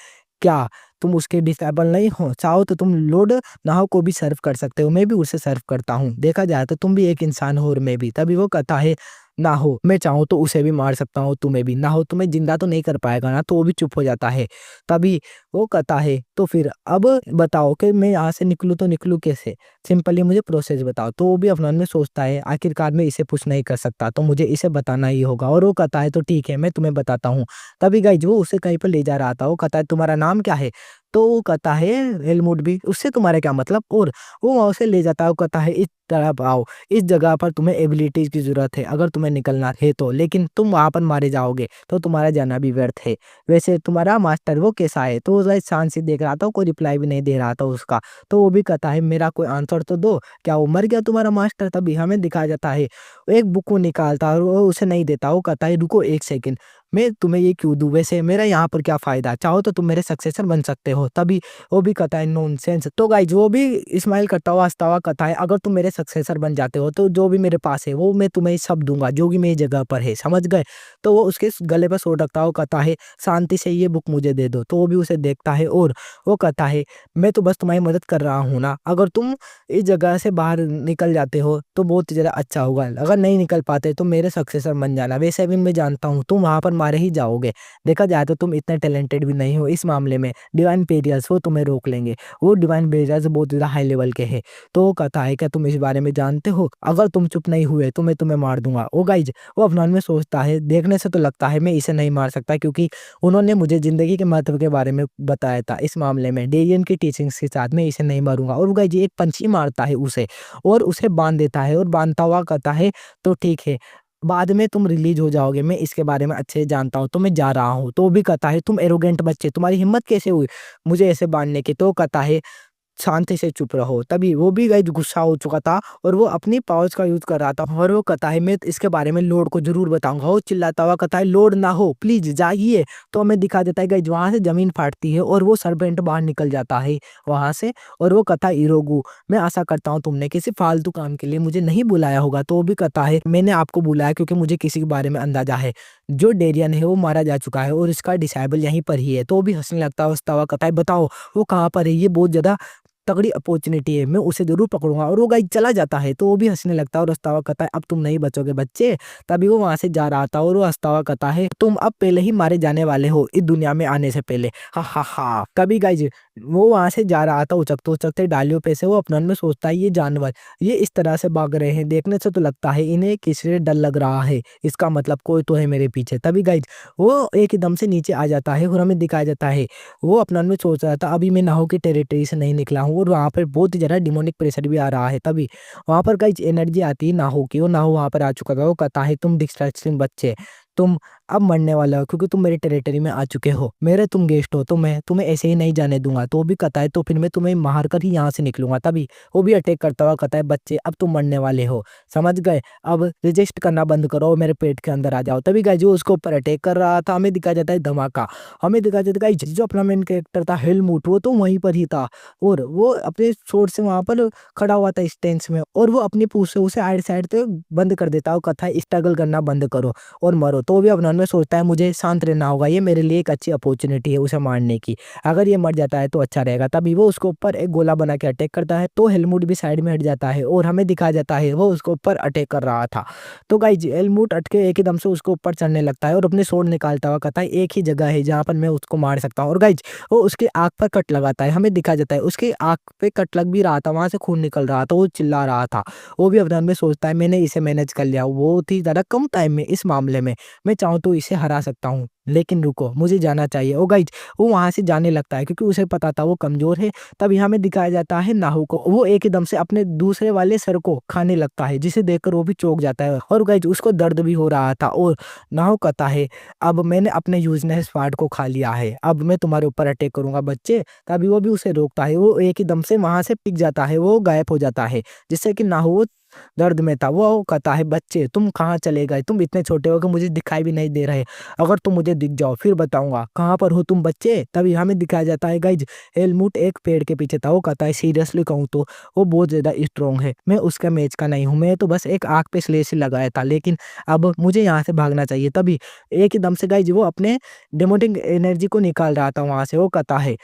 क्या तुम उसके डिसाइपल नहीं हो? चाहो तो तुम लॉर्ड नाहो को भी सर्व कर सकते हो, मैं भी उसे सर्व करता हूँ। देखा जाए तो तुम भी एक इंसान हो और मैं भी। तभी वो कहता है, नाहो, मैं चाहूँ तो उसे भी मार सकता हूँ, तुम्हें भी। नाहो तुम्हें ज़िंदा तो नहीं कर पाएगा ना? तो वो भी चुप हो जाता है। तभी वो कहता है, तो फिर अब बताओ कि मैं यहाँ से निकलूँ तो निकलूँ कैसे? सिंपली मुझे प्रोसेस बताओ। तो वो भी अपने मन में सोचता है, आखिरकार मैं इसे पुश नहीं कर सकता, तो मुझे इसे बताना ही होगा, और वो कहता है, तो ठीक है, मैं तुम्हें बताता हूँ। तभी गाइज़ वो उसे कहीं पर ले जा रहा था, वो कहता है, तुम्हारा नाम क्या है? तो वो कहता है, हेलमुट भी। उससे तुम्हारा क्या मतलब? और वो वहाँ उसे ले जाता है, वो कहता है, इस तरफ आओ, इस जगह पर तुम्हें एबिलिटीज़ की ज़रूरत है, अगर तुम्हें निकलना है तो, लेकिन तुम वहाँ पर मारे जाओगे, तो तुम्हारा जाना भी व्यर्थ है। वैसे तुम्हारा मास्टर वो कैसा है? तो वो गाइज़ शान से देख रहा था, कोई रिप्लाई भी नहीं दे रहा था उसका। तो वो भी कहता है, मेरा कोई आंसर तो दो, क्या वो मर गया तुम्हारा मास्टर? तभी हमें दिखाया जाता है, वो एक बुक को निकालता है और वो उसे नहीं देता, वो कहता है, रुको 1 सेकंड, मैं तुम्हें ये क्यों दूँ? वैसे मेरा यहाँ पर क्या फ़ायदा? चाहो तो तुम मेरे सक्सेसर बन सकते हो। तभी वो भी कहता है, नॉनसेंस। तो गाइज़ वो भी स्माइल करता हुआ, हँसता हुआ कहता है, अगर तुम मेरे सक्सेसर बन जाते हो तो जो भी मेरे पास है वो मैं तुम्हें सब दूँगा, जो भी मेरी जगह पर है, समझ गए? तो वो उसके गले पर सर रखता हुआ कहता है, शांति से ये बुक मुझे दे दो। तो वो भी उसे देखता है और वो कहता है, मैं तो बस तुम्हारी मदद कर रहा हूँ ना, अगर तुम इस जगह से बाहर निकल जाते हो तो बहुत ही ज़्यादा अच्छा होगा, अगर नहीं निकल पाते तो मेरे सक्सेसर बन जाना। वैसे भी मैं जानता हूँ तुम वहाँ पर मारे ही जाओगे। देखा जाए तो तुम इतने टैलेंटेड भी नहीं हो इस मामले में। डिवाइन बैरियर्स वो तुम्हें रोक लेंगे। वो डिवाइन बैरियर्स बहुत ज़्यादा हाई लेवल के हैं। तो वो कहता है, क्या तुम इस बारे में जानते हो? अगर तुम चुप नहीं हुए तो मैं तुम्हें मार दूँगा। ओ गाइज़ वो अपने मन में सोचता है, देखने से तो लगता है मैं इसे नहीं मार सकता, क्योंकि उन्होंने मुझे ज़िंदगी के महत्व के बारे में बताया था। इस मामले में डेरियन की टीचिंग्स के साथ मैं इसे नहीं मारूँगा। और वो गाइज़ एक पंच ही मारता है उसे और उसे बाँध देता है, और बाँधता हुआ कहता है, तो ठीक है, बाद में तुम रिलीज़ हो जाओगे, मैं इसके बारे में अच्छे से जानता हूँ, तो मैं जा रहा हूँ। तो वो भी कहता है, तुम एरोगेंट बच्चे, तुम्हारी हिम्मत कैसे हुई मुझे ऐसे बाँधने की? तो वो कहता है, शांति से चुप रहो। तभी वो भी गाइस गुस्सा हो चुका था और वो अपनी पावर्स का यूज़ कर रहा था, और वो कहता है, मैं इसके बारे में लॉर्ड को ज़रूर बताऊँगा। वो चिल्लाता हुआ कहता है, लॉर्ड ना हो, प्लीज़ जाइए। तो हमें दिखा देता है गाइस वहाँ से ज़मीन फाटती है और वो सर्पेंट बाहर निकल जाता है वहाँ से, और वो कहता है, इरोगु, मैं आशा करता हूँ तुमने किसी फालतू काम के लिए मुझे नहीं बुलाया होगा। तो वो भी कहता है, मैंने आपको बुलाया क्योंकि मुझे किसी के बारे में अंदाज़ा है। जो डेरियन है वो मारा जा चुका है और इसका डिसाइबल यहीं पर ही है। तो वो भी हँसने लगता है, हँसता हुआ कहता है, बताओ वो कहाँ पर है? ये बहुत ज़्यादा तगड़ी अपॉर्च्युनिटी है, मैं उसे ज़रूर पकड़ूँगा। और वो गाइस चला जाता है, तो वो भी हँसने लगता है और हँसता हुआ कहता है, अब तुम नहीं बचोगे बच्चे। तभी वो वहाँ से जा रहा था और वो हँसता हुआ कहता है, तुम अब पहले ही मारे जाने वाले हो इस दुनिया में आने से पहले। हा, हा, हा। तभी गाइस वो वहाँ से जा रहा था उचकते-उचकते डालियों पे से, वो अपने मन में सोचता है, ये जानवर ये इस तरह से भाग रहे हैं, देखने से तो लगता है इन्हें किसी से डर लग रहा है, इसका मतलब कोई तो है मेरे पीछे। तभी गाइस वो एकदम से नीचे आ जाता है और हमें दिखाया जाता है, वो अपने मन में सोच रहा था, अभी मैं नाहो की टेरिटरी से नहीं निकला हूँ और वहाँ पर बहुत ही ज़्यादा डिमोनिक प्रेशर भी आ रहा है। तभी वहाँ पर गाइस एनर्जी आती है नाहो की, और नाहो वहाँ पर आ चुका था। वो कहता है, तुम डिस्ट्रैक्टिंग बच्चे, तुम अब मरने वाले हो क्योंकि तुम मेरी टेरिटरी में आ चुके हो, मेरे तुम गेस्ट हो, तो मैं तुम्हें ऐसे ही नहीं जाने दूंगा। तो वो भी कहता है तो फिर मैं तुम्हें मार कर ही यहाँ से निकलूंगा। तभी वो भी अटैक करता हुआ कहता है बच्चे अब तुम मरने वाले हो, समझ गए, अब रजिस्ट करना बंद करो और मेरे पेट के अंदर आ जाओ। तभी गाइस जो उसको ऊपर अटैक कर रहा था, हमें दिखाया जाता है धमाका। हमें दिखाया जाता है गाइस जो अपना मेन कैरेक्टर था हेलमूट, वो तो वहीं पर ही था और वो अपने सोर्ड से वहां पर खड़ा हुआ था स्टेंस में, और वो अपनी पूंछ से उसे आइड साइड से बंद कर देता है और कहता है स्ट्रगल करना बंद करो और मरो। तो वो भी अपने मन में सोचता है मुझे शांत रहना होगा, ये मेरे लिए एक अच्छी अपॉर्चुनिटी है उसे मारने की, अगर ये मर जाता है तो अच्छा रहेगा। तभी वो उसको ऊपर एक गोला बना के अटैक करता है, तो हेलमूट भी साइड में हट जाता है और हमें दिखाया जाता है वो उसको ऊपर अटैक कर रहा था। तो गाइज हेलमूट अटके एक ही दम से उसको ऊपर चढ़ने लगता है और अपने स्वॉर्ड निकालता हुआ कहता है एक ही जगह है जहाँ पर मैं उसको मार सकता हूँ। और गाइज वो उसकी आंख पर कट लगाता है, हमें दिखाया जाता है उसकी आंख पे कट लग भी रहा था, वहां से खून निकल रहा था, वो चिल्ला रहा था। वो भी अपने मन में सोचता है मैंने इसे मैनेज कर लिया, बहुत ही ज्यादा कम टाइम में इस मामले में मैं चाहूँ तो इसे हरा सकता हूँ, लेकिन रुको मुझे जाना चाहिए। ओ गाइज वो वहां से जाने लगता है क्योंकि उसे पता था वो कमजोर है। तब यहाँ में दिखाया जाता है नाहू को, वो एक एकदम से अपने दूसरे वाले सर को खाने लगता है, जिसे देखकर वो भी चौंक जाता है और गाइज उसको दर्द भी हो रहा था। और नाहू कहता है अब मैंने अपने यूजनेस पार्ट को खा लिया है, अब मैं तुम्हारे ऊपर अटैक करूंगा बच्चे। तभी वो भी उसे रोकता है, वो एक ही दम से वहां से पिक जाता है, वो गायब हो जाता है, जिससे कि नाहू दर्द में था। वो कहता है बच्चे तुम कहाँ चले गए, तुम इतने छोटे हो कि मुझे दिखाई भी नहीं दे रहे, अगर तुम मुझे दिख जाओ फिर बताऊंगा कहाँ पर हो तुम बच्चे। तभी हमें दिखाया जाता है गाइज हेलमूट एक पेड़ के पीछे था। वो कहता है सीरियसली कहूँ तो वो बहुत ज्यादा स्ट्रोंग है, मैं उसका मैच का नहीं हूँ, मैं तो बस एक आग पे स्लेस लगाया था, लेकिन अब मुझे यहाँ से भागना चाहिए। तभी एक ही दम से गाइज वो अपने डेमोटिक एनर्जी को निकाल रहा था वहां से। वो कहता है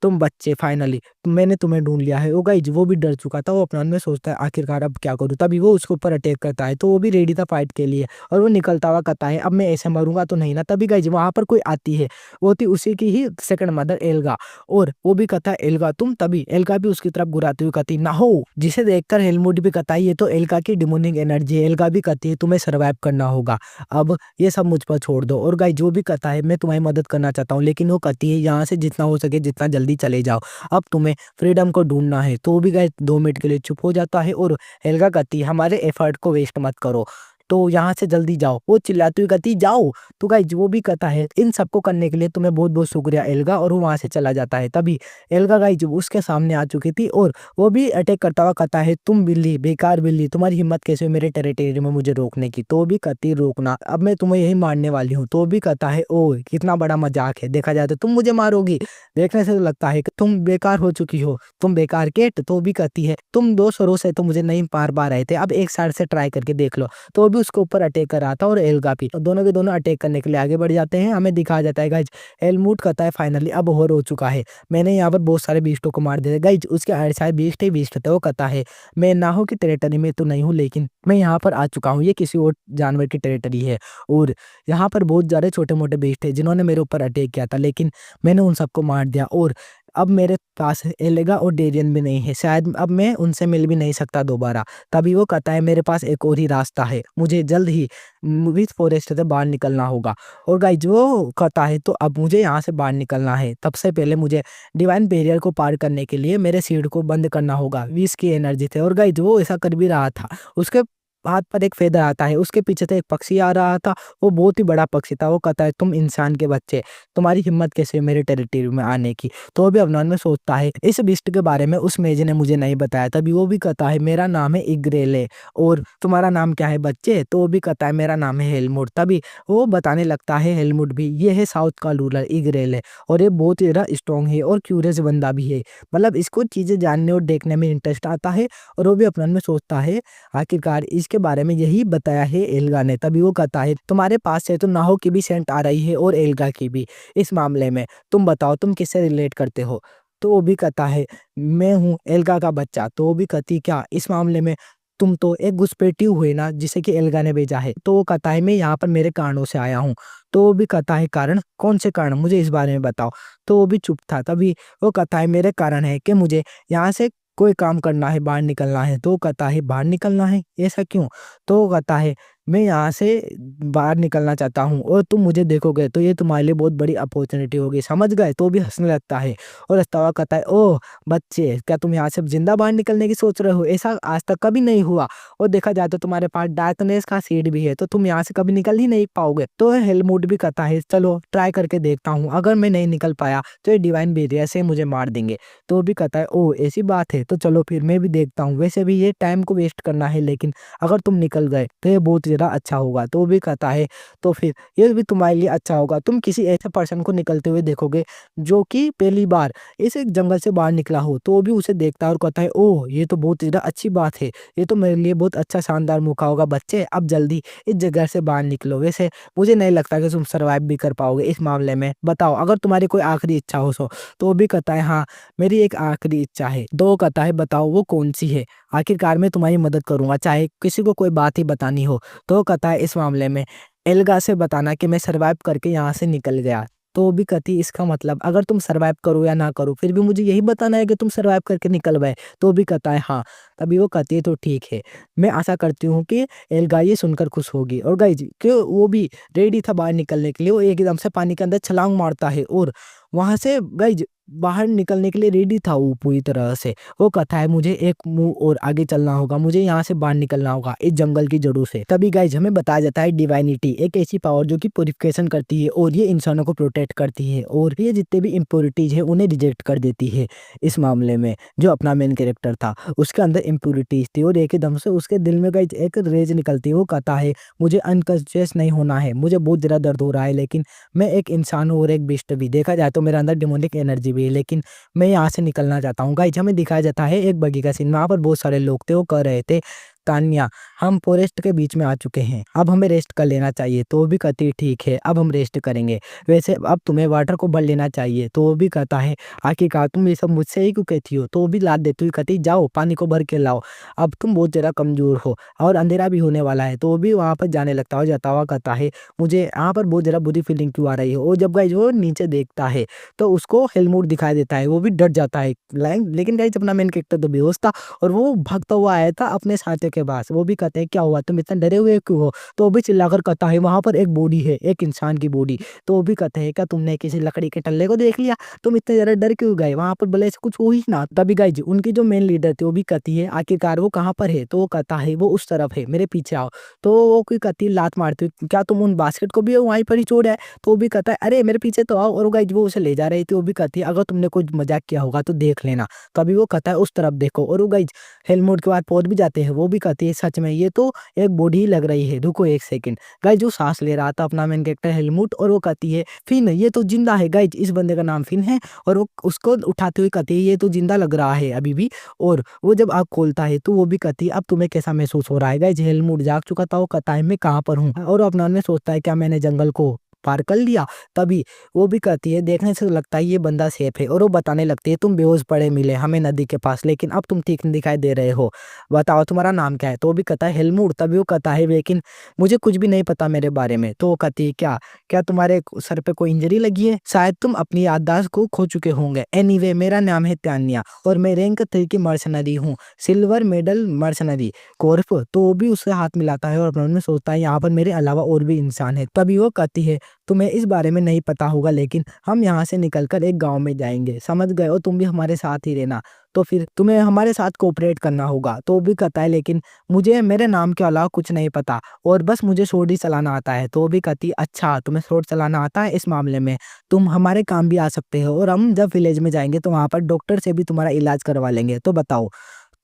तुम बच्चे फाइनली मैंने तुम्हें ढूंढ लिया है। ओ गाइज वो भी डर चुका था, वो अपने मन में सोचता है आखिरकार अब क्या करूं। तभी वो उसके ऊपर अटैक करता है, तो वो भी रेडी था फाइट के लिए और वो निकलता हुआ कहता है अब मैं ऐसे मरूंगा तो नहीं ना। तभी गाइज वहां पर कोई आती है, वो थी उसी की ही सेकंड मदर एल्गा, और वो भी कहता है एल्गा तुम। तभी एल्गा भी उसकी तरफ घुराती हुई कहती ना हो, जिसे देखकर हेलमुट भी कहता है ये तो एल्गा की डिमोनिक एनर्जी है। एल्गा भी कहती है तुम्हें सर्वाइव करना होगा, अब ये सब मुझ पर छोड़ दो। और गाइज जो भी कहता है मैं तुम्हारी मदद करना चाहता हूँ, लेकिन वो कहती है यहाँ से जितना हो सके जितना जल्दी चले जाओ, अब तुम्हें फ्रीडम को ढूंढना है। तो वो भी गाइस 2 मिनट के लिए चुप हो जाता है और हेल्गा कहती है हमारे एफर्ट को वेस्ट मत करो, तो यहाँ से जल्दी जाओ। वो चिल्लाती हुई कहती जाओ। तो गाइस वो भी कहता है इन सबको करने के लिए तुम्हें बहुत बहुत शुक्रिया एल्गा, और वो वहां से चला जाता है। तभी एल्गा गाइस उसके सामने आ चुकी थी और वो भी अटैक करता हुआ कहता है तुम बिल्ली, बेकार बिल्ली, तुम्हारी हिम्मत कैसे हुई मेरे टेरिटरी में मुझे रोकने की। तो वो भी कहती रोकना, अब मैं तुम्हें यही मारने वाली हूँ। तो वो भी कहता है ओ कितना बड़ा मजाक है, देखा जाए तो तुम मुझे मारोगी, देखने से तो लगता है कि तुम बेकार हो चुकी हो, तुम बेकार केट। तो भी कहती है तुम 2 सरों से तो मुझे नहीं पार पा रहे थे, अब एक साइड से ट्राई करके देख लो। तो वो भी उसके ऊपर अटैक कर रहा था और एल्गा भी, और दोनों के दोनों अटैक करने के लिए आगे बढ़ जाते हैं। हमें दिखाया जाता है गाइज हेलमूट कहता है फाइनली अब होर हो चुका है, मैंने यहाँ पर बहुत सारे बीस्टों को मार दिया। गाइज उसके शायद बीस्ट ही बीस्ट थे। वो कहता है मैं नाहो की टेरिटरी में तो नहीं हूँ, लेकिन मैं यहाँ पर आ चुका हूँ, ये किसी और जानवर की टेरिटरी है और यहाँ पर बहुत सारे छोटे मोटे बीस्ट थे जिन्होंने मेरे ऊपर अटैक किया था, लेकिन मैंने उन सबको मार दिया और अब मेरे पास एलेगा और डेरियन भी नहीं है, शायद अब मैं उनसे मिल भी नहीं सकता दोबारा। तभी वो कहता है मेरे पास एक और ही रास्ता है, मुझे जल्द ही विथ फॉरेस्ट से बाहर निकलना होगा। और गाइज वो कहता है तो अब मुझे यहाँ से बाहर निकलना है, तब से पहले मुझे डिवाइन बैरियर को पार करने के लिए मेरे सीड को बंद करना होगा, विश की एनर्जी थे। और गाइज वो ऐसा कर भी रहा था, उसके हाथ पर एक फेदर आता है, उसके पीछे से एक पक्षी आ रहा था, वो बहुत ही बड़ा पक्षी था। वो कहता है तुम इंसान के बच्चे, तुम्हारी हिम्मत कैसे हुई मेरे टेरिटरी में आने की। तो वो भी अपने मन में सोचता है इस बिस्ट के बारे में उस मेज ने मुझे नहीं बताया। तभी वो भी कहता है मेरा नाम है इग्रेले, और तुम्हारा नाम क्या है बच्चे। तो वो भी कहता है मेरा नाम है हेलमुट। तभी वो बताने लगता है हेलमुट भी ये है साउथ का रूलर इग्रेले, और ये बहुत ही ज्यादा स्ट्रॉन्ग है और क्यूरियस बंदा भी है, मतलब इसको चीजें जानने और देखने में इंटरेस्ट आता है। और वो भी अपने मन में सोचता है आखिरकार इसके बारे में यही बताया है एल्गा ने। तभी वो कहता है तुम्हारे पास से तो नाहो की भी सेंट आ रही है और एल्गा की भी, इस मामले में तुम बताओ तुम किससे रिलेट करते हो। तो वो भी कहता है मैं हूँ एल्गा का बच्चा। तो वो भी कहती क्या इस मामले में तुम तो एक घुसपैठी हुए ना जिसे कि एल्गा ने भेजा है। तो वो कहता है मैं यहाँ पर मेरे कारणों से आया हूँ। तो वो भी कहता है कारण, कौन से कारण, मुझे इस बारे में बताओ। तो वो भी चुप था। तभी वो कहता है मेरे कारण है कि मुझे यहाँ से कोई काम करना है, बाहर निकलना है। तो कहता है बाहर निकलना है, ऐसा क्यों। तो कहता है मैं यहाँ से बाहर निकलना चाहता हूँ और तुम मुझे देखोगे तो ये तुम्हारे लिए बहुत बड़ी अपॉर्चुनिटी होगी, समझ गए? तो भी हँसने लगता है और हँसता हुआ कहता है, ओह! बच्चे, क्या तुम यहाँ से ज़िंदा बाहर निकलने की सोच रहे हो? ऐसा आज तक कभी नहीं हुआ और देखा जाए तो तुम्हारे पास डार्कनेस का सीड भी है, तो तुम यहाँ से कभी निकल ही नहीं पाओगे। तो हेलमूट भी कहता है, चलो ट्राई करके देखता हूँ, अगर मैं नहीं निकल पाया तो ये डिवाइन बेरियर से मुझे मार देंगे। तो वो भी कहता है, ओह! ऐसी बात है, तो चलो फिर मैं भी देखता हूँ। वैसे भी ये टाइम को वेस्ट करना है, लेकिन अगर तुम निकल गए तो ये बहुत ज़्यादा अच्छा होगा। तो वो भी कहता है, तो फिर ये भी तुम्हारे लिए अच्छा होगा। तुम किसी ऐसे पर्सन को निकलते हुए देखोगे जो कि पहली बार इस एक जंगल से बाहर निकला हो, तो वो भी उसे देखता है और कहता है, ओह! ये तो बहुत ज़्यादा अच्छी बात है। ये तो मेरे लिए बहुत अच्छा शानदार मौका होगा। बच्चे, अब जल्दी इस जगह से बाहर निकलो। वैसे मुझे नहीं लगता कि तुम सर्वाइव भी कर पाओगे इस मामले में। बताओ, अगर तुम्हारी कोई आखिरी इच्छा हो सो। तो वो भी कहता है, हाँ, मेरी एक आखिरी इच्छा है। तो वो कहता है, बताओ वो कौन-सी है? आखिरकार मैं तुम्हारी मदद करूँगा, चाहे किसी को कोई बात ही बतानी हो। तो वो कहता है, इस मामले में एल्गा से बताना कि मैं सर्वाइव करके यहाँ से निकल गया। तो वो भी कहती है, इसका मतलब अगर तुम सर्वाइव करो या ना करो, फिर भी मुझे यही बताना है कि तुम सर्वाइव करके निकल गए। तो वो भी कहता है, हाँ। तभी वो कहती है, तो ठीक है। मैं आशा करती हूँ कि एल्गा ये सुनकर खुश होगी। और गाइज़, कि वो भी रेडी था बाहर निकलने के लिए, वो एकदम से पानी के अंदर छलांग मारता है और वहाँ से गाइज़ बाहर निकलने के लिए रेडी था वो पूरी तरह से। वो कहता है, मुझे एक मुँह और आगे चलना होगा, मुझे यहाँ से बाहर निकलना होगा इस जंगल की जड़ों से। तभी गाइज़ हमें बताया जाता है, डिवाइनिटी एक ऐसी पावर जो कि प्यूरिफिकेशन करती है और ये इंसानों को प्रोटेक्ट करती है और ये जितने भी इम्प्योरिटीज़ है उन्हें रिजेक्ट कर देती है। इस मामले में जो अपना मेन कैरेक्टर था, उसके अंदर इम्प्योरिटीज़ थी और एकदम से उसके दिल में गाइज़ एक रेज़ निकलती है। वो कहता है, मुझे अनकॉन्शियस नहीं होना है, मुझे बहुत ज़्यादा दर्द हो रहा है, लेकिन मैं एक इंसान हूँ और एक बीस्ट भी। देखा जाए तो मेरे अंदर डेमोनिक एनर्जी भी है, लेकिन मैं यहाँ से निकलना चाहता हूँ। गाइज़ हमें दिखाया जाता है एक बगी का सीन, वहाँ पर बहुत सारे लोग थे, वो कह रहे थे, तान्या, हम फॉरेस्ट के बीच में आ चुके हैं, अब हमें रेस्ट कर लेना चाहिए। तो वो भी कहती है, ठीक है, अब हम रेस्ट करेंगे। वैसे अब तुम्हें वाटर को भर लेना चाहिए। तो वो भी कहता है, आखिरकार तुम ये सब मुझसे ही क्यों कहती हो? तो वो भी लाद देती हुई कहती, जाओ पानी को भर के लाओ, अब तुम बहुत ज़्यादा कमज़ोर हो और अंधेरा भी होने वाला है। तो वो भी वहाँ पर जाने लगता है और जाता हुआ कहता है, मुझे यहाँ पर बहुत ज़्यादा बुरी फीलिंग क्यों आ रही है? और जब गाइज़ वो नीचे देखता है तो उसको हेलमूट दिखाई देता है, वो भी डर जाता है। लेकिन गाइज़ अपना मेन कैरेक्टर तो बेहोश था और वो भागता हुआ आया था अपने साथियों के पास। वो भी कहते हैं, क्या हुआ, तुम इतने डरे हुए क्यों हो? तो वो भी चिल्लाकर कहता है, वहाँ पर एक बॉडी है, एक इंसान की बॉडी। तो वो भी कहते हैं, क्या तुमने किसी लकड़ी के टल्ले को देख लिया? तुम इतने ज़्यादा डर क्यों गए? वहाँ पर भले ऐसा कुछ हो ही ना। तभी गाइज़ उनकी जो मेन लीडर थी वो भी कहती है, आखिरकार वो कहाँ पर है? तो वो कहता है, वो उस तरफ है, मेरे पीछे आओ। तो वो कोई कहती है लात मारती हुई, क्या तुम उन बास्केट को भी वहीं पर ही छोड़ा है? तो वो भी कहता है, अरे मेरे पीछे तो आओ। और गाइज़ वो उसे ले जा रही थी। वो भी कहती है, अगर तुमने कुछ मज़ाक किया होगा तो देख लेना। तभी वो कहता है, उस तरफ देखो। और वो गाइज़ हेलमेट के बाद पहुँच भी जाते हैं। वो भी कहती है, सच में ये तो एक बॉडी ही लग रही है, रुको 1 सेकंड। गाइज़ जो साँस ले रहा था अपना मेन कैरेक्टर हेलमूट, और वो कहती है, फिन, ये तो ज़िंदा है। गाइज़ इस बंदे का नाम फिन है और वो उसको उठाते हुए कहती है, ये तो ज़िंदा लग रहा है अभी भी। और वो जब आँख खोलता है तो वो भी कहती है, अब तुम्हें कैसा महसूस हो रहा है? गाइज़ हेलमूट जाग चुका था, वो कहता है, मैं कहाँ पर हूँ? और वो अपने मन में सोचता है, क्या मैंने जंगल को पार कर लिया? तभी वो भी कहती है, देखने से तो लगता है ये बंदा सेफ है। और वो बताने लगती है, तुम बेहोश पड़े मिले हमें नदी के पास, लेकिन अब तुम ठीक दिखाई दे रहे हो। बताओ तुम्हारा नाम क्या है? तो वो भी कहता है, हेलमूट। तभी वो कहता है, लेकिन मुझे कुछ भी नहीं पता मेरे बारे में। तो वो कहती है, क्या क्या तुम्हारे सर पे कोई इंजरी लगी है? शायद तुम अपनी याददाश्त को खो चुके होंगे। एनीवे, मेरा नाम है तान्या और मैं रैंक 3 की मर्सनरी हूँ, सिल्वर मेडल मर्सनरी कॉर्प। तो वो भी उससे हाथ मिलाता है और अपने मन में सोचता है, यहाँ पर मेरे अलावा और भी इंसान है। तभी वो कहती है, तुम्हें इस बारे में नहीं पता होगा, लेकिन हम यहाँ से निकलकर एक गाँव में जाएँगे, समझ गए हो? तुम भी हमारे साथ ही रहना। तो फिर तुम्हें हमारे साथ कोऑपरेट करना होगा। तो वो भी कहता है, लेकिन मुझे मेरे नाम के अलावा कुछ नहीं पता और बस मुझे स्वॉर्ड ही चलाना आता है। तो वो भी कहती है, अच्छा तुम्हें स्वॉर्ड चलाना आता है? इस मामले में तुम हमारे काम भी आ सकते हो और हम जब विलेज में जाएँगे तो वहाँ पर डॉक्टर से भी तुम्हारा इलाज करवा लेंगे। तो बताओ,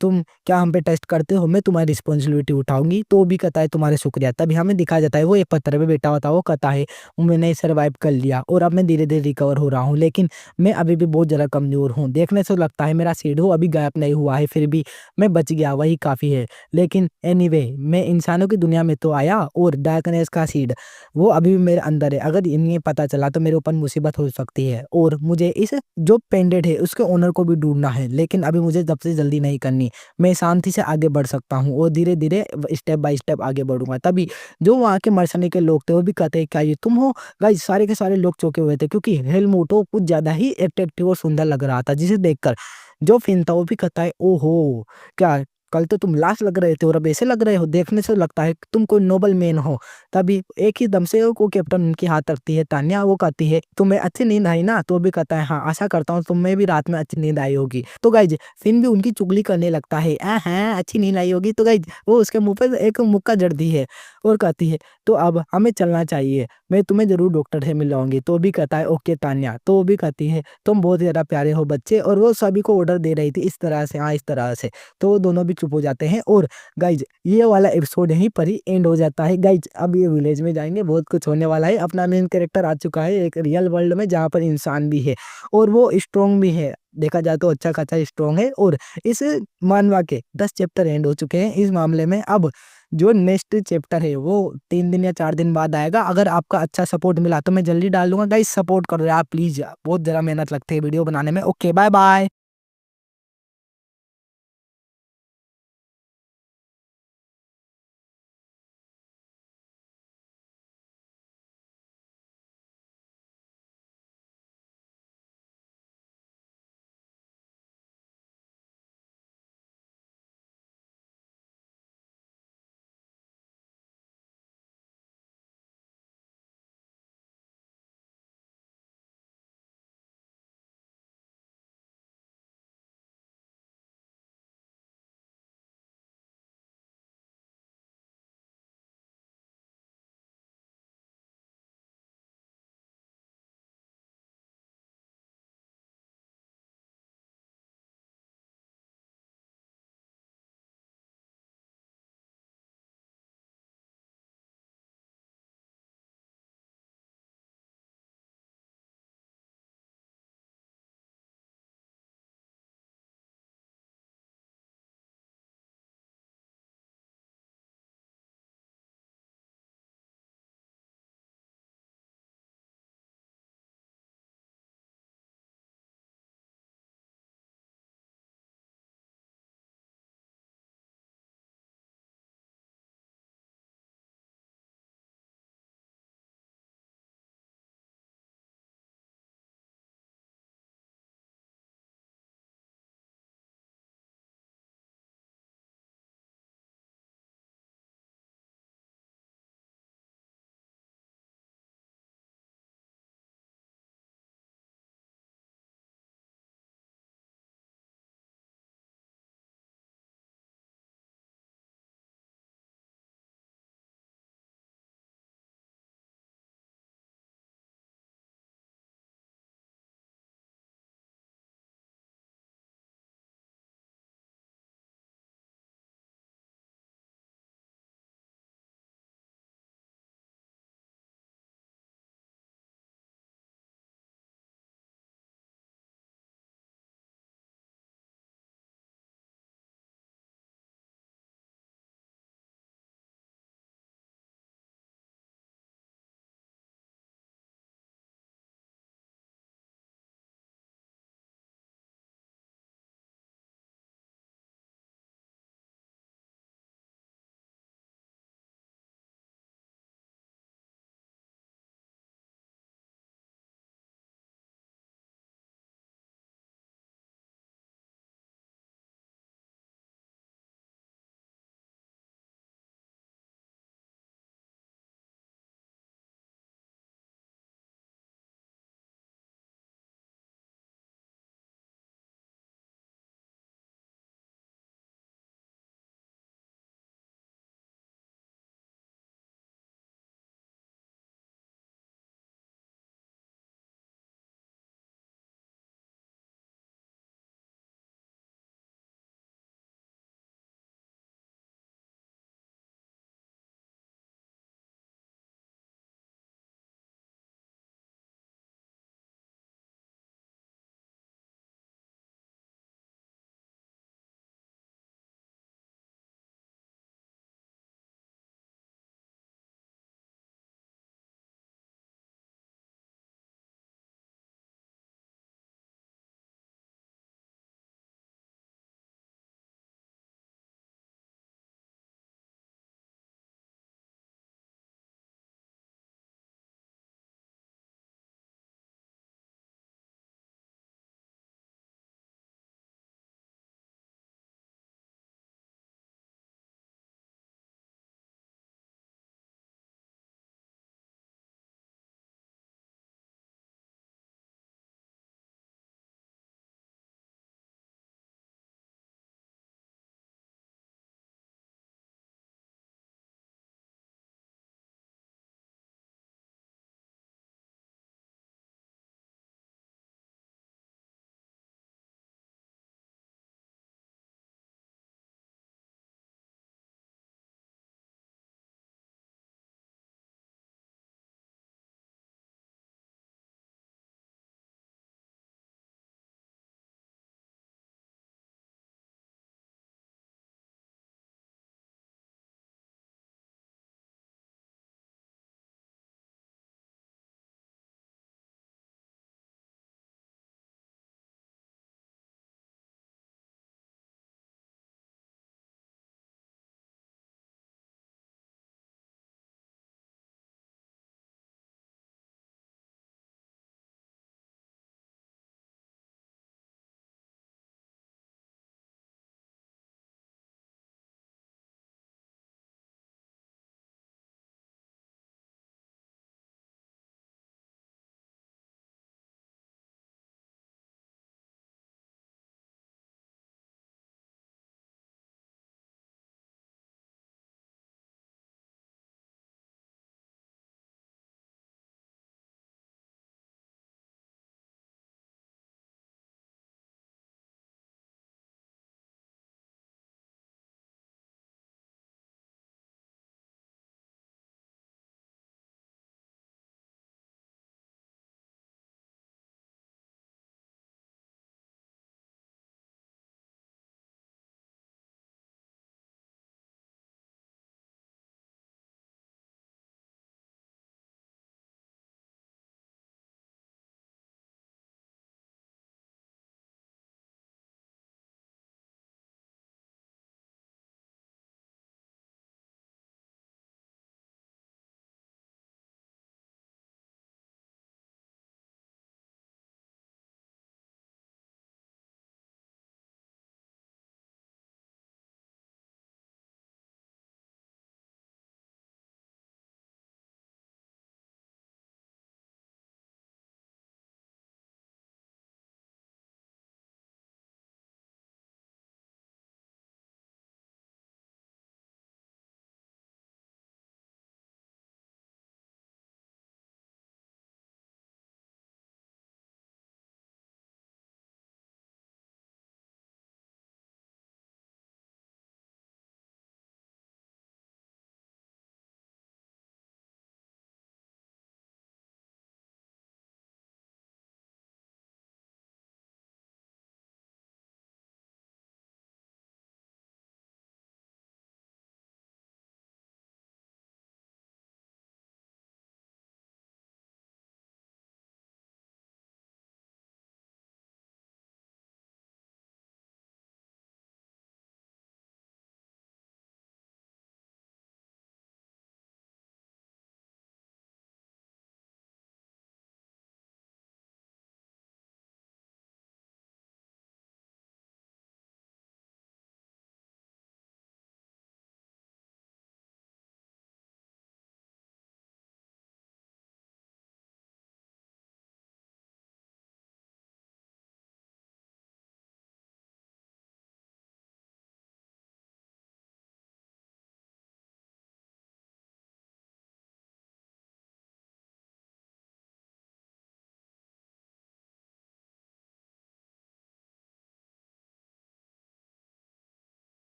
तुम क्या हम पे टेस्ट करते हो? मैं तुम्हारी रिस्पॉन्सिबिलिटी उठाऊँगी। तो वो भी कहता है, तुम्हारे शुक्रिया। तभी हमें दिखाया जाता है, वो एक पत्थर पे बैठा होता है। वो कहता है, मैंने सर्वाइव कर लिया और अब मैं धीरे-धीरे रिकवर हो रहा हूँ, लेकिन मैं अभी भी बहुत ज़्यादा कमज़ोर हूँ। देखने से लगता है मेरा सीड अभी गायब नहीं हुआ है, फिर भी मैं बच गया, वही काफ़ी है। लेकिन एनीवे, मैं इंसानों की दुनिया में तो आया और डार्कनेस का सीड वो अभी भी मेरे अंदर है। अगर इन्हें पता चला तो मेरे ऊपर मुसीबत हो सकती है और मुझे इस जो पेंडेंट है उसके ओनर को भी ढूँढना है, लेकिन अभी मुझे सबसे जल्दी नहीं करनी। मैं शांति से आगे बढ़ सकता हूँ और धीरे-धीरे स्टेप बाय स्टेप आगे बढ़ूँगा। तभी जो वहाँ के मर्सनी के लोग थे वो भी कहते हैं, क्या ये तुम हो? गाइस सारे के सारे लोग चौंके हुए थे, क्योंकि हेलमुट वो कुछ ज़्यादा ही अट्रैक्टिव और सुंदर लग रहा था, जिसे देखकर जो फिन था वो भी कहता है, ओहो! क्या कल तो तुम लाश लग रहे थे और अब ऐसे लग रहे हो, देखने से लगता है कि तुम कोई नोबल मैन हो। तभी एक ही दम से वो कैप्टन उनकी हाथ रखती है। तान्या वो कहती है तुम्हें अच्छी नींद आई ना? तो वो भी कहता है हाँ, आशा करता हूँ तुम्हें भी रात में अच्छी नींद आई होगी। तो गाइज फिन भी उनकी चुगली करने लगता है, हाँ अच्छी नींद आई होगी। तो गाइज वो उसके मुंह पे एक मुक्का जड़ती है और कहती है तो अब हमें चलना चाहिए, मैं तुम्हें जरूर डॉक्टर से मिलाऊंगी। तो वो भी कहता है ओके तान्या। तो वो भी कहती है तुम बहुत ज़्यादा प्यारे हो बच्चे, और वो सभी को ऑर्डर दे रही थी इस तरह से, हाँ इस तरह से। तो वो दोनों भी चुप हो जाते हैं और गाइज ये वाला एपिसोड यहीं पर ही एंड हो जाता है। गाइज अब ये विलेज में जाएंगे, बहुत कुछ होने वाला है। अपना मेन कैरेक्टर आ चुका है एक रियल वर्ल्ड में जहाँ पर इंसान भी है और वो स्ट्रॉन्ग भी है, देखा जाए तो अच्छा खासा स्ट्रॉन्ग है। और इस मानवा के 10 चैप्टर एंड हो चुके हैं इस मामले में। अब जो नेक्स्ट चैप्टर है वो 3 दिन या 4 दिन बाद आएगा। अगर आपका अच्छा सपोर्ट मिला तो मैं जल्दी डाल दूंगा। गाइस सपोर्ट करो यार प्लीज, बहुत ज़्यादा मेहनत लगती है वीडियो बनाने में। Okay bye bye.